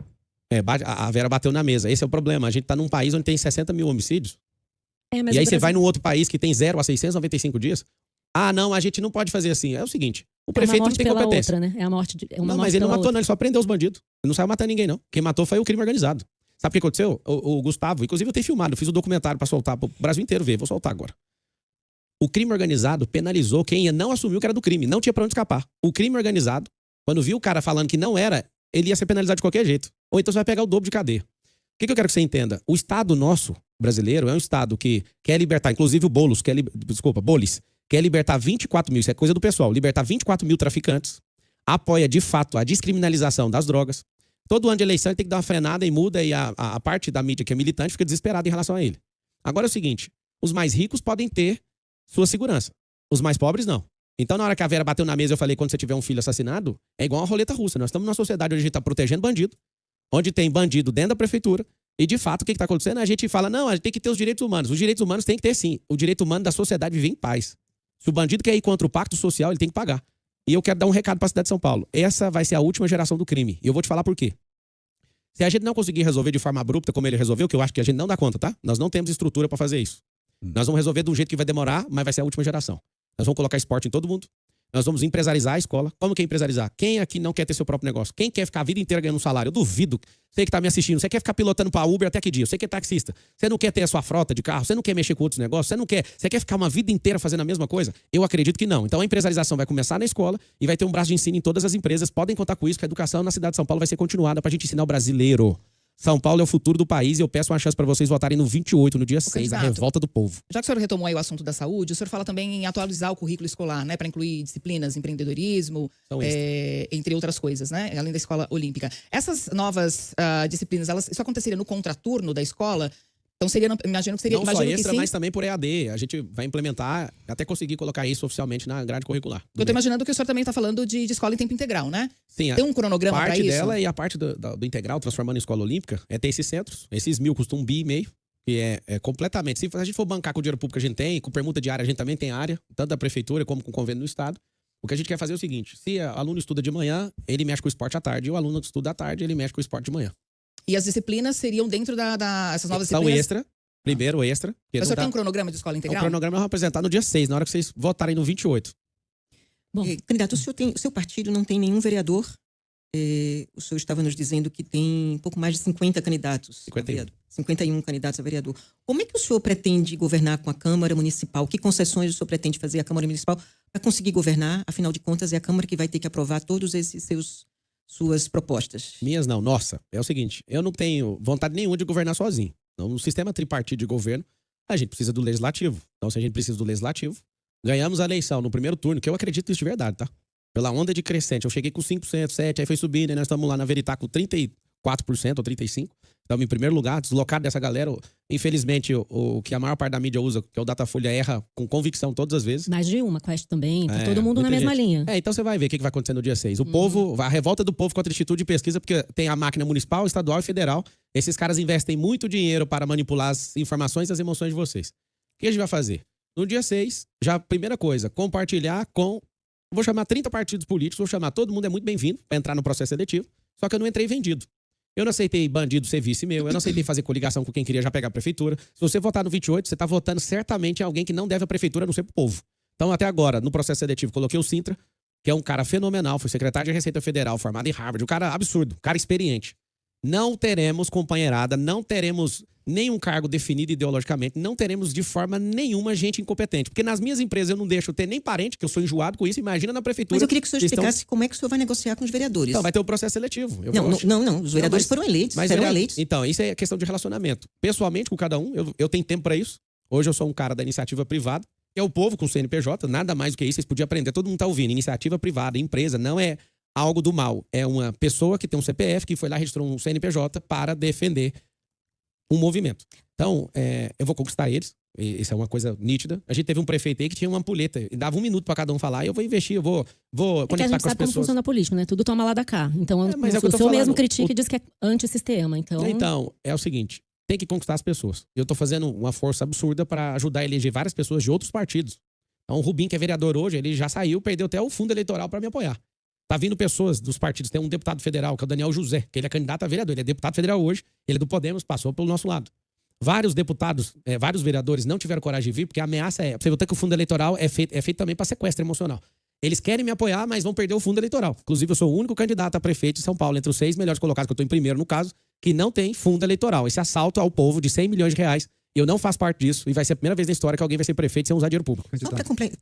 A Vera bateu na mesa. Esse é o problema. A gente tá num país onde tem 60 mil homicídios. E aí você vai num outro país que tem 0 a 695 dias. Não, a gente não pode fazer assim. É o seguinte, o prefeito não tem competência. Outra, né? É a morte de, não, mas ele não matou, não. Ele só prendeu os bandidos. Ele não saiu matando ninguém, não. Quem matou foi o crime organizado. Sabe o que aconteceu? O Gustavo, inclusive eu tenho filmado, eu fiz um documentário pra soltar pro Brasil inteiro ver. Vou soltar agora. O crime organizado penalizou quem não assumiu que era do crime. Não tinha pra onde escapar. O crime organizado, quando viu o cara falando que não era, ele ia ser penalizado de qualquer jeito. Ou então você vai pegar o dobro de cadeia. O que eu quero que você entenda? O Estado nosso, brasileiro, é um Estado que quer libertar, inclusive o Bolis, quer libertar 24 mil, isso é coisa do pessoal, libertar 24 mil traficantes, apoia de fato a descriminalização das drogas. Todo ano de eleição ele tem que dar uma frenada e muda e a parte da mídia que é militante fica desesperada em relação a ele. Agora é o seguinte, os mais ricos podem ter sua segurança, os mais pobres não. Então na hora que a Vera bateu na mesa eu falei, quando você tiver um filho assassinado, é igual uma roleta russa. Nós estamos numa sociedade onde a gente está protegendo bandido, onde tem bandido dentro da prefeitura, e de fato o que está acontecendo? A gente fala, não, a gente tem que ter os direitos humanos. Os direitos humanos tem que ter sim. O direito humano da sociedade viver em paz. Se o bandido quer ir contra o pacto social, ele tem que pagar. E eu quero dar um recado para a cidade de São Paulo. Essa vai ser a última geração do crime. E eu vou te falar por quê. Se a gente não conseguir resolver de forma abrupta como ele resolveu, que eu acho que a gente não dá conta, tá? Nós não temos estrutura para fazer isso. Nós vamos resolver de um jeito que vai demorar, mas vai ser a última geração. Nós vamos colocar esporte em todo mundo. Nós vamos empresarizar a escola. Como que é empresarizar? Quem aqui não quer ter seu próprio negócio? Quem quer ficar a vida inteira ganhando um salário? Eu duvido. Você que está me assistindo, você quer ficar pilotando para Uber até que dia? Você que é taxista, você não quer ter a sua frota de carro? Você não quer mexer com outros negócios? Você quer ficar uma vida inteira fazendo a mesma coisa? Eu acredito que não. Então a empresarização vai começar na escola e vai ter um braço de ensino em todas as empresas. Podem contar com isso, que a educação na cidade de São Paulo vai ser continuada para a gente ensinar o brasileiro. São Paulo é o futuro do país e eu peço uma chance para vocês votarem no 28, no dia 6, a candidato, revolta do povo. Já que o senhor retomou aí o assunto da saúde, o senhor fala também em atualizar o currículo escolar, né? Para incluir disciplinas, empreendedorismo, entre outras coisas, né? Além da escola olímpica. Essas novas disciplinas, isso aconteceria no contraturno da escola? Então imagino que seria... Não só extra, mas também por EAD. A gente vai implementar, até conseguir colocar isso oficialmente na grade curricular. Eu tô imaginando que o senhor também está falando de escola em tempo integral, né? Sim. Tem um cronograma para isso? Parte dela e a parte do integral, transformando em escola olímpica, é ter esses centros. Esses 1.000 custam 1,5 bi, que é completamente... Se a gente for bancar com o dinheiro público que a gente tem, com permuta diária a gente também tem área, tanto da prefeitura como com o convênio do Estado. O que a gente quer fazer é o seguinte, se o aluno estuda de manhã, ele mexe com o esporte à tarde, e o aluno que estuda à tarde, ele mexe com o esporte de manhã. E as disciplinas seriam dentro essas novas São disciplinas? Extra. Primeiro, extra. O senhor tem um cronograma de escola integral? O cronograma eu vou apresentar no dia 6, na hora que vocês votarem no 28. Bom, candidato, o seu partido não tem nenhum vereador. O senhor estava nos dizendo que tem um pouco mais de 50 candidatos. 51 candidatos a vereador. Como é que o senhor pretende governar com a Câmara Municipal? Que concessões o senhor pretende fazer à Câmara Municipal para conseguir governar? Afinal de contas, é a Câmara que vai ter que aprovar todos esses suas propostas. Minhas não. Nossa, é o seguinte, eu não tenho vontade nenhuma de governar sozinho. Então, no sistema tripartido de governo, a gente precisa do legislativo. Então, se a gente precisa do legislativo, ganhamos a eleição no primeiro turno, que eu acredito nisso de verdade, tá? Pela onda de crescente. Eu cheguei com 5%, 7%, aí foi subindo, aí nós estamos lá na Veritá com 34% ou 35%. Estamos em primeiro lugar, deslocado dessa galera. Infelizmente, o que a maior parte da mídia usa, que é o Datafolha, erra com convicção todas as vezes. Mais de uma Quest também, tá todo mundo na mesma linha. Então você vai ver o que vai acontecer no dia 6. O povo, a revolta do povo contra o Instituto de Pesquisa, porque tem a máquina municipal, estadual e federal. Esses caras investem muito dinheiro para manipular as informações e as emoções de vocês. O que a gente vai fazer? No dia 6, já primeira coisa, compartilhar com... Vou chamar 30 partidos políticos, vou chamar todo mundo, é muito bem-vindo para entrar no processo seletivo, só que eu não entrei vendido. Eu não aceitei bandido ser vice meu, eu não aceitei fazer coligação com quem queria já pegar a prefeitura. Se você votar no 28, você está votando certamente em alguém que não deve a prefeitura, a não ser pro povo. Então, até agora, no processo seletivo, coloquei o Sintra, que é um cara fenomenal, foi secretário de Receita Federal, formado em Harvard, um cara absurdo, um cara experiente. Não teremos companheirada, não teremos nenhum cargo definido ideologicamente, não teremos de forma nenhuma gente incompetente. Porque nas minhas empresas eu não deixo ter nem parente, que eu sou enjoado com isso, imagina na prefeitura. Mas eu queria que o senhor explicasse como é que o senhor vai negociar com os vereadores. Então, vai ter o processo seletivo. Não, os vereadores foram eleitos, serão eleitos. Então, isso é questão de relacionamento. Pessoalmente, com cada um, eu tenho tempo para isso. Hoje eu sou um cara da iniciativa privada, que é o povo com CNPJ, nada mais do que isso, vocês podiam aprender, todo mundo tá ouvindo. Iniciativa privada, empresa, não é algo do mal. É uma pessoa que tem um CPF, que foi lá, registrou um CNPJ para defender um movimento. Então, eu vou conquistar eles. Isso é uma coisa nítida. A gente teve um prefeito aí que tinha uma ampulheta. E dava 1 minuto para cada um falar. E eu vou investir, eu vou conectar com as pessoas. A gente sabe como funciona a política, né? Tudo toma lá da cá. Então, o senhor mesmo critica e diz que é antissistema. Então, é o seguinte. Tem que conquistar as pessoas. Eu tô fazendo uma força absurda para ajudar a eleger várias pessoas de outros partidos. Então, o Rubim, que é vereador hoje, ele já saiu, perdeu até o fundo eleitoral para me apoiar. Tá vindo pessoas dos partidos. Tem um deputado federal, que é o Daniel José, que ele é candidato a vereador. Ele é deputado federal hoje. Ele é do Podemos, passou pelo nosso lado. Vários deputados, vários vereadores não tiveram coragem de vir, porque a ameaça você vê que o fundo eleitoral é feito também para sequestro emocional. Eles querem me apoiar, mas vão perder o fundo eleitoral. Inclusive, eu sou o único candidato a prefeito de São Paulo, entre os 6 melhores colocados, que eu estou em primeiro no caso, que não tem fundo eleitoral. Esse assalto ao povo de 100 milhões de reais, eu não faço parte disso, e vai ser a primeira vez na história que alguém vai ser prefeito sem usar dinheiro público.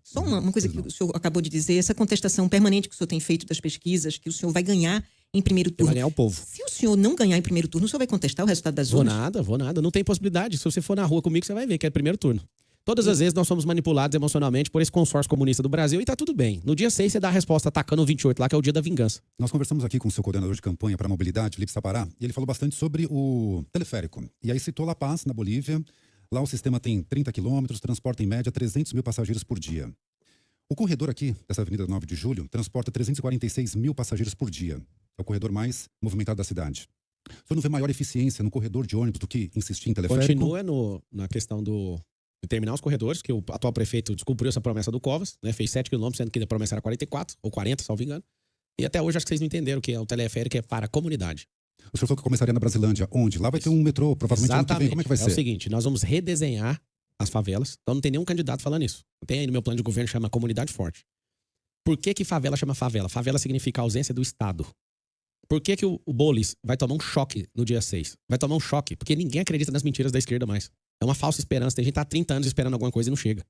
Só uma coisa que o senhor acabou de dizer, essa contestação permanente que o senhor tem feito das pesquisas, que o senhor vai ganhar em primeiro turno. Vai ganhar o povo. Se o senhor não ganhar em primeiro turno, o senhor vai contestar o resultado das urnas? Vou nada. Não tem possibilidade. Se você for na rua comigo, você vai ver que é primeiro turno. Todas as vezes nós somos manipulados emocionalmente por esse consórcio comunista do Brasil e tá tudo bem. No dia 6 você dá a resposta atacando o 28 lá, que é o dia da vingança. Nós conversamos aqui com o seu coordenador de campanha para a mobilidade, Felipe Sapará, e ele falou bastante sobre o teleférico. E aí citou La Paz, na Bolívia. Lá o sistema tem 30 quilômetros, transporta em média 300 mil passageiros por dia. O corredor aqui, dessa Avenida 9 de Julho, transporta 346 mil passageiros por dia. É o corredor mais movimentado da cidade. O senhor não vê maior eficiência no corredor de ônibus do que insistir em teleférico? Continua na questão de terminar os corredores, que o atual prefeito descumpriu essa promessa do Covas, né? Fez 7 quilômetros, sendo que a promessa era 44 ou 40, salvo engano. E até hoje acho que vocês não entenderam que o teleférico é para a comunidade. O senhor falou que começaria na Brasilândia. Onde? Lá vai ter um metrô, provavelmente ano que vem. Como é que vai ser? É o seguinte, nós vamos redesenhar as favelas. Então não tem nenhum candidato falando isso. Tem aí no meu plano de governo, chama Comunidade Forte. Por que favela chama favela? Favela significa ausência do Estado. Por que o Boulos vai tomar um choque no dia 6? Vai tomar um choque, porque ninguém acredita nas mentiras da esquerda mais. É uma falsa esperança. Tem gente que tá há 30 anos esperando alguma coisa e não chega.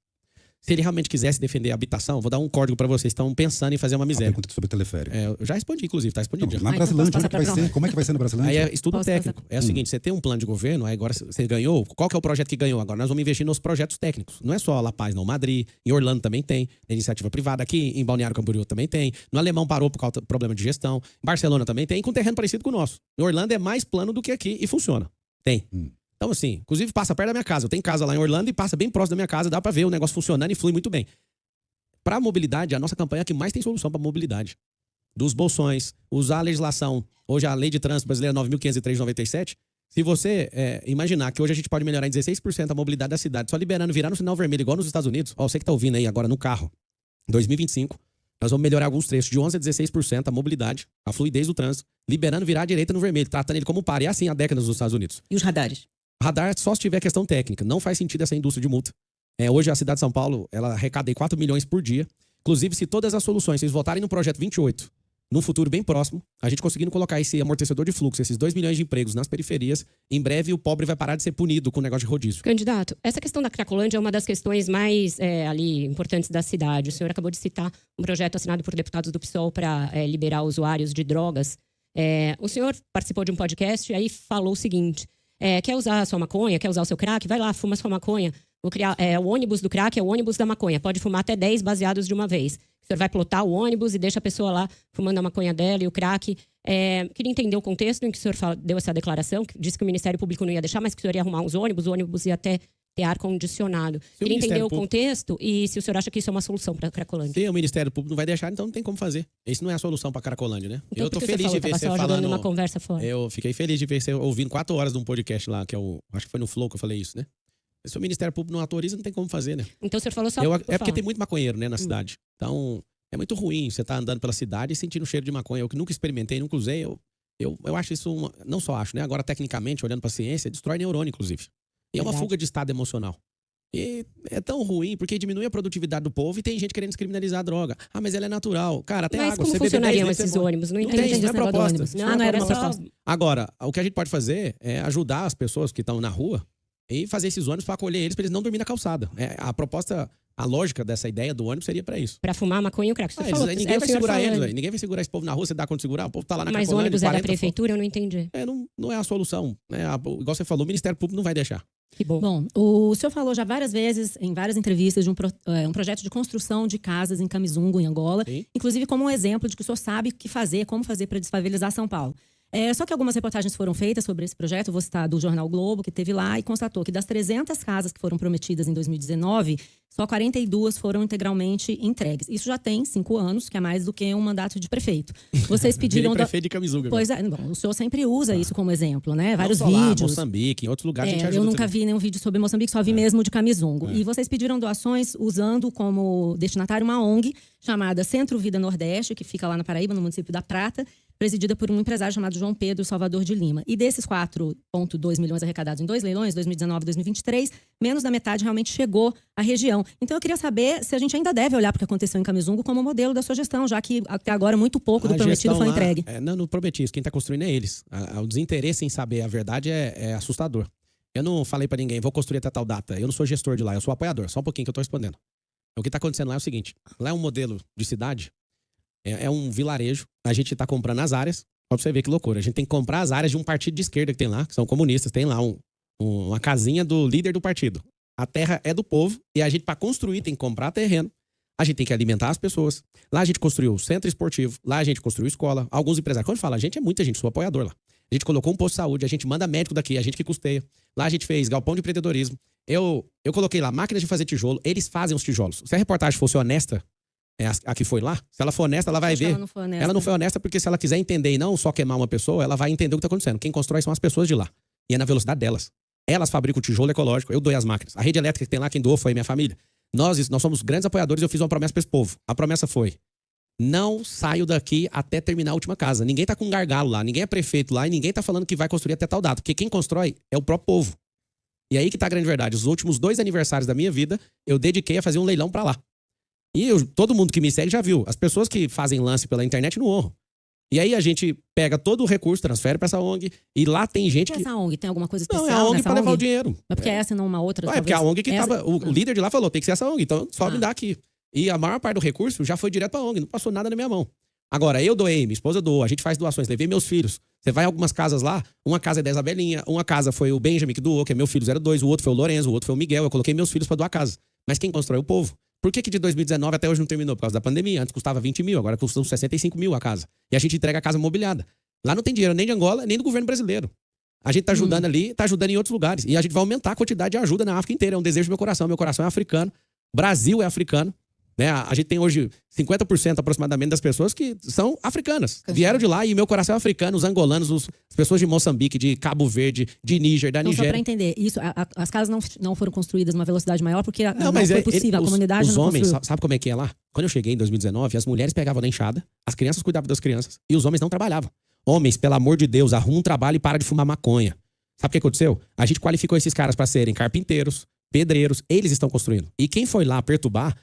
Se ele realmente quisesse defender a habitação, vou dar um código pra vocês. Estão pensando em fazer uma A miséria. pergunta sobre o teleférico. Eu já respondi, inclusive, tá respondido já. Na então Brasilândia, posso onde que vai passar pra ser? Como é que vai ser na Brasilândia? Aí é estudo Posso técnico. É o seguinte, você tem um plano de governo, aí agora você ganhou. Qual que é o projeto que ganhou? Agora nós vamos investir nos projetos técnicos. Não é só La Paz, não. Madrid, em Orlando também tem. Tem iniciativa privada. Aqui em Balneário Camboriú também tem. No Alemão parou por causa do problema de gestão. Em Barcelona também tem, com terreno parecido com o nosso. Em Orlando é mais plano do que aqui e funciona. Tem. Então assim, inclusive passa perto da minha casa. Eu tenho casa lá em Orlando e passa bem próximo da minha casa. Dá pra ver o negócio funcionando e flui muito bem. Para a mobilidade, a nossa campanha é a que mais tem solução para mobilidade. Dos bolsões, usar a legislação, hoje a Lei de Trânsito Brasileira 9.503 de 97, se você imaginar que hoje a gente pode melhorar em 16% a mobilidade da cidade, só liberando, virar no sinal vermelho, igual nos Estados Unidos, você que tá ouvindo aí agora no carro, 2025, nós vamos melhorar alguns trechos de 11% a 16% a mobilidade, a fluidez do trânsito, liberando virar à direita no vermelho, tratando ele como par. E é assim há décadas nos Estados Unidos. E os radares? Radar só se tiver questão técnica, não faz sentido essa indústria de multa. Hoje a cidade de São Paulo, ela arrecada 4 milhões por dia. Inclusive, se todas as soluções, vocês votarem no projeto 28, num futuro bem próximo, a gente conseguindo colocar esse amortecedor de fluxo, esses 2 milhões de empregos nas periferias, em breve o pobre vai parar de ser punido com o negócio de rodízio. Candidato, essa questão da Cracolândia é uma das questões mais ali importantes da cidade. O senhor acabou de citar um projeto assinado por deputados do PSOL para liberar usuários de drogas. O senhor participou de um podcast e aí falou o seguinte: quer usar a sua maconha, quer usar o seu crack? Vai lá, fuma a sua maconha. O ônibus do crack é o ônibus da maconha. Pode fumar até 10 baseados de uma vez. O senhor vai plotar o ônibus e deixa a pessoa lá fumando a maconha dela e o crack. Queria entender o contexto em que o senhor deu essa declaração, que disse que o Ministério Público não ia deixar, mas que o senhor ia arrumar uns ônibus, o ônibus ia até ter ar-condicionado. Queria entender o contexto e se o senhor acha que isso é uma solução para a Cracolândia. Se o Ministério Público não vai deixar, então não tem como fazer. Isso não é a solução para a Cracolândia, né? Então, eu tô feliz de ver você falando uma conversa fora. Eu fiquei feliz de ver você ouvindo 4 horas de um podcast lá, que acho que foi no Flow que eu falei isso, né? Se o Ministério Público não autoriza, não tem como fazer, né? Então o senhor falou só... porque tem muito maconheiro, né, na cidade. Então, é muito ruim você estar andando pela cidade e sentindo o cheiro de maconha. Eu que nunca experimentei, nunca usei, eu acho isso... Não só acho, né? Agora, tecnicamente, olhando pra ciência, destrói neurônio, inclusive. E é uma fuga de estado emocional. E é tão ruim, porque diminui a produtividade do povo e tem gente querendo descriminalizar a droga. Ah, mas ela é natural. Cara, até mas água. Como funcionariam esses ônibus? Não entendi. Não é proposta. Não era uma proposta. Agora, o que a gente pode fazer é ajudar as pessoas que estão na rua e fazer esses ônibus para acolher eles, para eles não dormirem na calçada. A proposta, a lógica dessa ideia do ônibus seria para isso. Para fumar maconha e o crack. Ninguém vai segurar eles, ninguém vai segurar esse povo na rua, você dá quando segurar, o povo tá lá na Mas o ônibus é da prefeitura, eu não entendi. Não é a solução. Igual você falou, o Ministério Público não vai deixar. Que bom. Bom, o senhor falou já várias vezes, em várias entrevistas, de um projeto de construção de casas em Camisungo, em Angola. Sim. Inclusive como um exemplo de que o senhor sabe o que fazer, como fazer para desfavelizar São Paulo. Só que algumas reportagens foram feitas sobre esse projeto, vou citar do Jornal Globo, que teve lá e constatou que das 300 casas que foram prometidas em 2019, só 42 foram integralmente entregues. Isso já tem 5 anos, que é mais do que um mandato de prefeito. Vocês pediram... prefeito de Camisunga. Pois é, bom, o senhor sempre usa isso como exemplo, né? Vários não só lá, vídeos. Moçambique, em outros lugares a gente ajuda. Eu nunca vi nenhum vídeo sobre Moçambique, só vi mesmo de Camisungo. E vocês pediram doações usando como destinatário uma ONG chamada Centro Vida Nordeste, que fica lá na Paraíba, no município da Prata, presidida por um empresário chamado João Pedro Salvador de Lima. E desses 4,2 milhões arrecadados em 2 leilões, 2019 e 2023, menos da metade realmente chegou à região. Então eu queria saber se a gente ainda deve olhar para o que aconteceu em Camisungo como modelo da sua gestão, já que até agora muito pouco do prometido foi entregue. Não prometi isso, quem está construindo é eles. O desinteresse em saber a verdade é assustador. Eu não falei para ninguém, vou construir até tal data. Eu não sou gestor de lá, eu sou apoiador. Só um pouquinho que eu estou respondendo. O que está acontecendo lá é o seguinte, lá é um modelo de cidade, é um vilarejo, a gente está comprando as áreas, só pra você ver que loucura, a gente tem que comprar as áreas de um partido de esquerda que tem lá, que são comunistas, tem lá uma casinha do líder do partido. A terra é do povo e a gente, para construir, tem que comprar terreno, a gente tem que alimentar as pessoas. Lá a gente construiu centro esportivo, lá a gente construiu escola, alguns empresários, quando fala a gente, é muita gente, sou apoiador lá. A gente colocou um posto de saúde, a gente manda médico daqui, a gente que custeia. Lá a gente fez galpão de empreendedorismo. Eu coloquei lá máquinas de fazer tijolo, eles fazem os tijolos. Se a reportagem fosse honesta, a que foi lá, se ela for honesta, ela vai ver. Ela não foi honesta porque se ela quiser entender e não só queimar uma pessoa, ela vai entender o que está acontecendo. Quem constrói são as pessoas de lá. E é na velocidade delas. Elas fabricam o tijolo ecológico, eu doei as máquinas. A rede elétrica que tem lá, quem doou foi minha família. Nós somos grandes apoiadores e eu fiz uma promessa para esse povo. A promessa foi: não saio daqui até terminar a última casa. Ninguém tá com um gargalo lá, ninguém é prefeito lá e ninguém tá falando que vai construir até tal data. Porque quem constrói é o próprio povo. E aí que tá a grande verdade. Os últimos 2 aniversários da minha vida, eu dediquei a fazer um leilão para lá. E todo mundo que me segue já viu. As pessoas que fazem lance pela internet não honram. E aí a gente pega todo o recurso, transfere pra essa ONG, e lá tem gente E que... essa ONG tem alguma coisa especial Não, é a ONG nessa pra levar o ONG? dinheiro. Mas porque essa e não uma outra? É porque a ONG que essa... tava... O líder de lá falou, tem que ser essa ONG, então só me dá aqui. E a maior parte do recurso já foi direto pra ONG, não passou nada na minha mão. Agora, eu doei, minha esposa doou, a gente faz doações, levei meus filhos. Você vai em algumas casas lá, uma casa é da Isabelinha, uma casa foi o Benjamin que doou, que é meu filho 02, o outro foi o Lorenzo, o outro foi o Miguel, eu coloquei meus filhos pra doar casa. Mas quem constrói é o povo. Por que de 2019 até hoje não terminou? Por causa da pandemia. Antes custava 20 mil, agora custa uns 65 mil a casa. E a gente entrega a casa mobiliada. Lá não tem dinheiro nem de Angola, nem do governo brasileiro. A gente tá ajudando ali, tá ajudando em outros lugares. E a gente vai aumentar a quantidade de ajuda na África inteira. É um desejo do meu coração. Meu coração é africano. Brasil é africano. Né? A gente tem hoje 50% aproximadamente das pessoas que são africanas. Vieram de lá e meu coração é africano, os angolanos, as pessoas de Moçambique, de Cabo Verde, de Níger, da Então, só Nigéria. pra entender, isso, as casas não foram construídas numa velocidade maior porque não mas foi possível, a comunidade os não homens, construiu. sabe como é que é lá? Quando eu cheguei em 2019, as mulheres pegavam na enxada, as crianças cuidavam das crianças e os homens não trabalhavam. Homens, pelo amor de Deus, arruma um trabalho e para de fumar maconha. Sabe o que aconteceu? A gente qualificou esses caras para serem carpinteiros, pedreiros, eles estão construindo. E quem foi lá perturbar,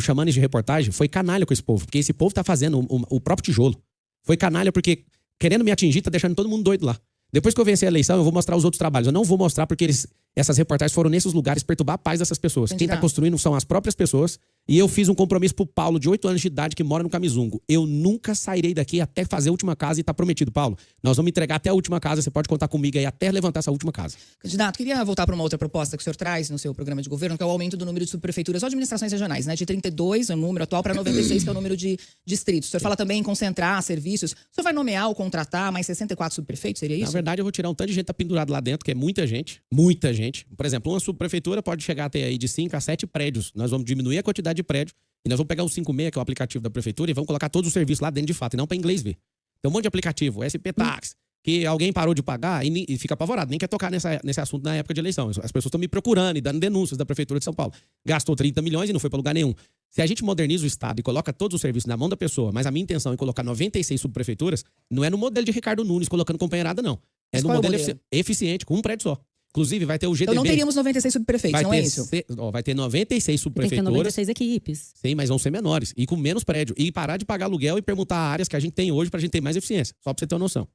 chamando de reportagem, foi canalha com esse povo, porque esse povo tá fazendo o próprio tijolo. Foi canalha porque, querendo me atingir, tá deixando todo mundo doido lá. Depois que eu vencer a eleição, eu vou mostrar os outros trabalhos. Eu não vou mostrar porque essas reportagens foram nesses lugares perturbar a paz dessas pessoas. Entendi. Quem tá construindo são as próprias pessoas. E eu fiz um compromisso pro Paulo, de 8 anos de idade, que mora no Camizungo. Eu nunca sairei daqui até fazer a última casa e tá prometido, Paulo. Nós vamos entregar até a última casa, você pode contar comigo aí até levantar essa última casa. Candidato, queria voltar para uma outra proposta que o senhor traz no seu programa de governo, que é o aumento do número de subprefeituras ou administrações regionais, né? De 32, é o número atual, para 96, que é o número de distritos. O senhor fala também em concentrar serviços. O senhor vai nomear ou contratar mais 64 subprefeitos, seria isso? Na verdade, eu vou tirar um tanto de gente que tá pendurado lá dentro, que é muita gente. Muita gente. Por exemplo, uma subprefeitura pode chegar a ter aí de 5 a 7 prédios. Nós vamos diminuir a quantidade de prédios e nós vamos pegar o 56, que é o aplicativo da prefeitura, e vamos colocar todos os serviços lá dentro de fato, e não para inglês ver. Tem um monte de aplicativo, SP Tax, que alguém parou de pagar e fica apavorado, nem quer tocar nesse assunto na época de eleição. As pessoas estão me procurando e dando denúncias da Prefeitura de São Paulo. Gastou 30 milhões e não foi para lugar nenhum. Se a gente moderniza o Estado e coloca todos os serviços na mão da pessoa, mas a minha intenção é colocar 96 subprefeituras, não é no modelo de Ricardo Nunes colocando companheirada, não. É Mas no qual é o modelo modelo? eficiente, com um prédio só. Inclusive, vai ter o GDB. Então não teríamos 96 subprefeitos, não é isso? Vai ter 96 Tem que ter subprefeituras. 96 equipes. Sim, mas vão ser menores. E com menos prédio. E parar de pagar aluguel e permutar áreas que a gente tem hoje pra gente ter mais eficiência. Só pra você ter uma noção.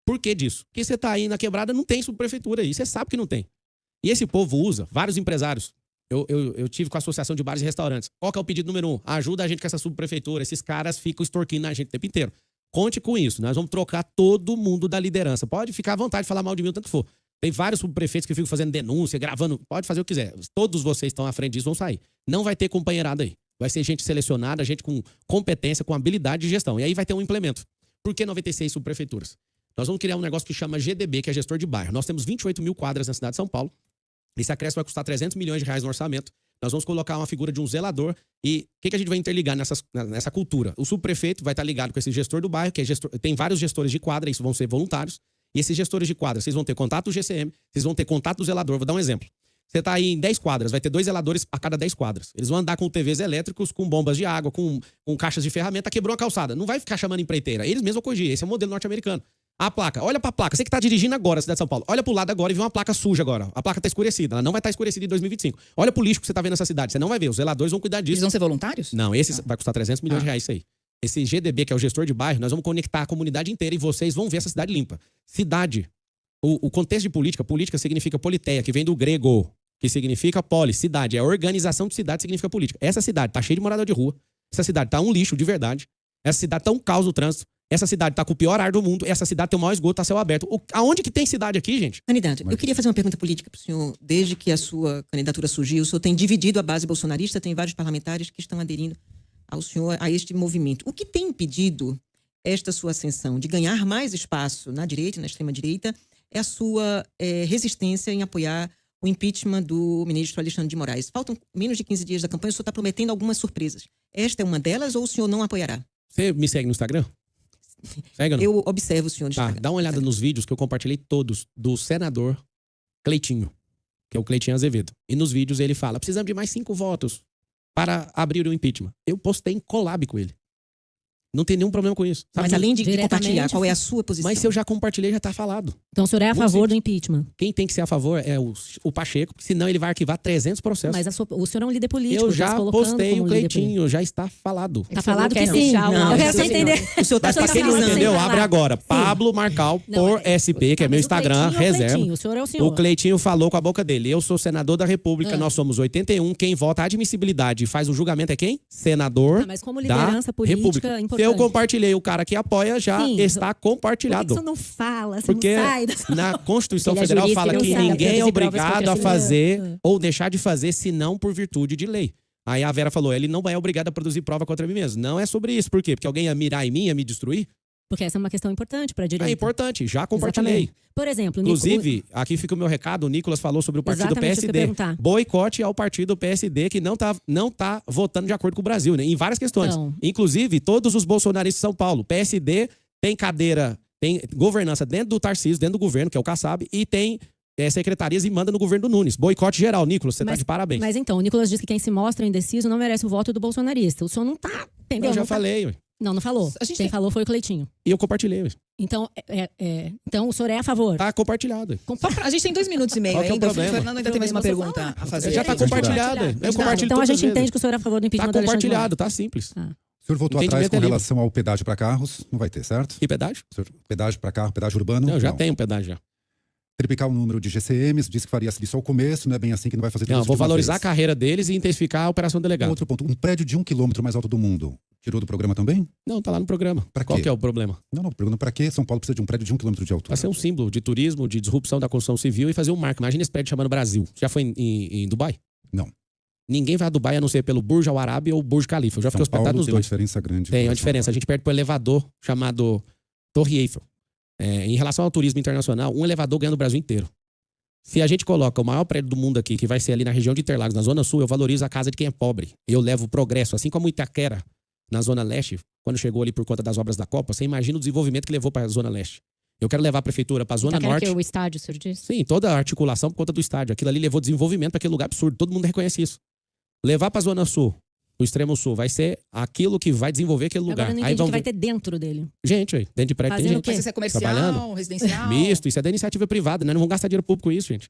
Por que disso? Porque você tá aí na quebrada, não tem subprefeitura aí. Você sabe que não tem. E esse povo usa, vários empresários. Eu tive com a Associação de Bares e Restaurantes. Qual que é o pedido número 1? Ajuda a gente com essa subprefeitura. Esses caras ficam extorquindo a gente o tempo inteiro. Conte com isso. Nós vamos trocar todo mundo da liderança. Pode ficar à vontade de falar mal de mim o tanto que for. Tem vários subprefeitos que ficam fazendo denúncia, gravando. Pode fazer o que quiser. Todos vocês estão à frente disso, vão sair. Não vai ter companheirada aí. Vai ser gente selecionada, gente com competência, com habilidade de gestão. E aí vai ter um implemento. Por que 96 subprefeituras? Nós vamos criar um negócio que chama GDB, que é gestor de bairro. Nós temos 28 mil quadras na cidade de São Paulo. Esse acréscimo vai custar 300 milhões de reais no orçamento. Nós vamos colocar uma figura de um zelador. E o que a gente vai interligar nessa cultura? O subprefeito vai estar ligado com esse gestor do bairro, que é tem vários gestores de quadra, isso vão ser voluntários. E esses gestores de quadra, vocês vão ter contato do GCM, vocês vão ter contato do zelador. Vou dar um exemplo. Você tá aí em 10 quadras, vai ter 2 zeladores a cada 10 quadras. Eles vão andar com TVs elétricos, com bombas de água, com caixas de ferramenta, quebrou a calçada. Não vai ficar chamando empreiteira. Eles mesmos vão corrigir. Esse é o modelo norte-americano. A placa, olha pra placa. Você que tá dirigindo agora na cidade de São Paulo, olha pro lado agora e vê uma placa suja agora. A placa tá escurecida, ela não vai estar escurecida em 2025. Olha pro lixo que você tá vendo nessa cidade, você não vai ver. Os zeladores vão cuidar disso. Eles vão ser voluntários? Não, esse vai custar 300 milhões de reais isso aí. Esse GDB, que é o gestor de bairro, nós vamos conectar a comunidade inteira e vocês vão ver essa cidade limpa. Cidade. O contexto de política significa politeia, que vem do grego, que significa polis, cidade. É a organização de cidade, significa política. Essa cidade tá cheia de morador de rua. Essa cidade tá um lixo de verdade. Essa cidade tá um caos no trânsito. Essa cidade tá com o pior ar do mundo. Essa cidade tem o maior esgoto a céu aberto. Aonde que tem cidade aqui, gente? Candidato, eu queria fazer uma pergunta política para o senhor. Desde que a sua candidatura surgiu, o senhor tem dividido a base bolsonarista, tem vários parlamentares que estão aderindo ao senhor, a este movimento. O que tem impedido esta sua ascensão de ganhar mais espaço na direita, na extrema-direita, é a sua resistência em apoiar o impeachment do ministro Alexandre de Moraes. Faltam menos de 15 dias da campanha, o senhor está prometendo algumas surpresas. Esta é uma delas ou o senhor não apoiará? Você me segue no Instagram? Segue ou não? Eu observo o senhor no Instagram. Dá uma olhada nos vídeos que eu compartilhei todos do senador Cleitinho, que é o Cleitinho Azevedo. E nos vídeos ele fala, precisamos de mais 5 votos para abrir o impeachment. Eu postei em collab com ele. Não tem nenhum problema com isso. Sabe? Mas além de Diretamente, compartilhar, qual é a sua posição? Mas se eu já compartilhei, já tá falado. Então o senhor é a Muito favor simples. do impeachment. Quem tem que ser a favor é o Pacheco, porque senão ele vai arquivar 300 processos. Mas o senhor é um líder político. Eu está já se colocando postei como o líder político. Cleitinho, já está falado. Tá falado que quer sim. fechar o Não, Eu quero só isso entender. O senhor Mas está pra quem não falando sem entendeu, falar. abre agora. Sim. Pablo Marcal por Não, SP, que é tá, meu mas o Instagram, Cleitinho é o reserva. Cleitinho, o senhor é o senhor. O Cleitinho falou com a boca dele. Eu sou senador da República, nós somos 81. Quem vota a admissibilidade e faz o julgamento é quem? Senador Tá, mas como da liderança política República. importante. Se eu compartilhei, o cara que apoia já Sim. está Por que compartilhado. você não fala? Você Porque não sai dessa... na Constituição Ele é Federal jurista, fala ele que não sabe ninguém é produzir provas obrigado contra a si fazer ou deixar de fazer senão por virtude de lei. Aí a Vera falou, ele não é obrigado a produzir prova contra mim mesmo. Não é sobre isso. Por quê? Porque alguém ia mirar em mim, ia me destruir? Porque essa é uma questão importante para a direita. É importante, já compartilhei. Exatamente. Por exemplo, Inclusive, aqui fica o meu recado, o Nicolas falou sobre o partido Exatamente isso que eu ia PSD. perguntar. Boicote ao partido PSD que não tá votando de acordo com o Brasil, né? Em várias questões. Então. Inclusive, todos os bolsonaristas de São Paulo. PSD tem cadeira, tem governança dentro do Tarcísio, dentro do governo, que é o Kassab, e tem secretarias e manda no governo do Nunes. Boicote geral. Nicolas, você tá de parabéns. Mas então, o Nicolas diz que quem se mostra indeciso não merece o voto do bolsonarista. O senhor não tá, entendeu? Eu já Não tá- falei, ué. Não, não falou. A gente Quem tem- falou foi o Cleitinho. E eu compartilhei, ué. Então, então o senhor é a favor. Tá compartilhado. ué. A gente tem 2 minutos e meio Qual que é o ainda. O problema? Fernando ainda tem mais uma pergunta a fazer. Já tá Candidato. compartilhado. ué. Eu compartilho Então a todas gente as vezes. entende que o senhor é a favor do Tá impeachment do Alexandre compartilhado, tá simples. O senhor voltou Entendimento atrás com é livre. relação ao pedágio para carros, não vai ter, certo? E pedágio? O senhor, pedágio para carro, pedágio urbano? Não, já tem um pedágio já. Triplicar o número de GCMs, disse que faria só o começo, não é bem assim que não vai fazer tudo Não, isso vou de uma valorizar a vez. carreira deles e intensificar a operação delegado. Outro ponto, um prédio de 1 quilômetro mais alto do mundo, tirou do programa também? Não, tá lá no programa. Pra Qual quê? que é o problema? Não, pergunta para quê São Paulo precisa de um prédio de 1 quilômetro de altura? Pra ser um símbolo de turismo, de disrupção da construção civil e fazer um marco. Imagina esse prédio chamando Brasil. Já foi em Dubai? Não. Ninguém vai a Dubai a não ser pelo Burj Al Arab ou Burj Khalifa. Eu já fiquei São Paulo hospedado nos tem uma dois. diferença grande. Tem com uma relação diferença. A gente perde pro elevador chamado Torre Eiffel. Em relação ao turismo internacional, um elevador ganha no Brasil inteiro. Se a gente coloca o maior prédio do mundo aqui, que vai ser ali na região de Interlagos, na Zona Sul, eu valorizo a casa de quem é pobre. Eu levo progresso. Assim como Itaquera, na Zona Leste, quando chegou ali por conta das obras da Copa, você imagina o desenvolvimento que levou para a Zona Leste. Eu quero levar a prefeitura para a Zona Itaquera, Norte. que é o estádio, o senhor disse? Sim, toda a articulação por conta do estádio. Aquilo ali levou desenvolvimento para aquele lugar absurdo. Todo mundo reconhece isso. Levar para a Zona Sul, o extremo sul, vai ser aquilo que vai desenvolver aquele lugar. Agora eu não Aí entendi o vão que vai ver- ter dentro dele. Gente, aí, dentro de prédio tem Fazendo gente. o quê? Mas isso é comercial, Trabalhando. residencial? Misto, isso é da iniciativa privada, né? Não vão gastar dinheiro público com isso, gente.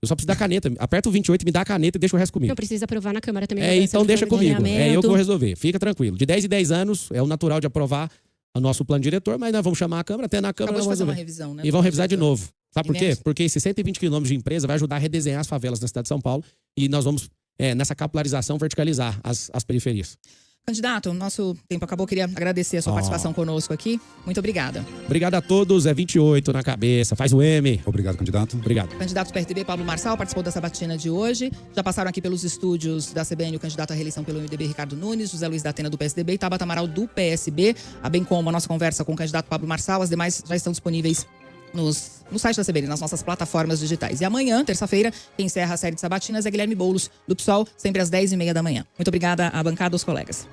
Eu só preciso da caneta. Aperta o 28, me dá a caneta e deixa o resto comigo. Não precisa aprovar na Câmara também. Então deixa comigo. É eu que vou Alinhamento. resolver. Fica tranquilo. De 10 em 10 anos, é o natural de aprovar o nosso plano diretor, mas nós vamos chamar a Câmara, até na Câmara Acabou nós de vamos fazer uma resolver. revisão, né? E vão revisar de novo. Sabe por E quê? menos- Porque esses 120 quilômetros de empresa vai ajudar a redesenhar as favelas da cidade de São Paulo e nós vamos, nessa capilarização, verticalizar as periferias. Candidato, nosso tempo acabou. Queria agradecer a sua participação conosco aqui. Muito obrigada. Obrigado a todos. É 28 na cabeça. Faz o M. Obrigado, candidato. Obrigado. Candidato do PSDB, Pablo Marçal, participou da sabatina de hoje. Já passaram aqui pelos estúdios da CBN o candidato à reeleição pelo MDB, Ricardo Nunes, José Luiz da Atena, do PSDB e Tabata Amaral, do PSB. Bem como a nossa conversa com o candidato Pablo Marçal. As demais já estão disponíveis no site da CBN, nas nossas plataformas digitais. E amanhã, terça-feira, quem encerra a série de sabatinas é Guilherme Boulos, do PSOL, sempre às 10h30 da manhã. Muito obrigada à bancada, aos colegas.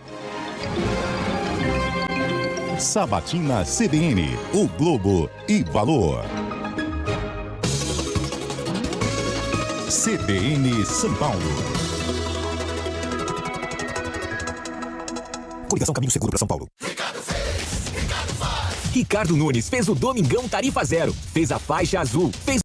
Sabatina CBN, o Globo e Valor. CBN São Paulo. Coligação Caminho Seguro para São Paulo. Ricardo Nunes fez o Domingão Tarifa Zero, fez a faixa azul, fez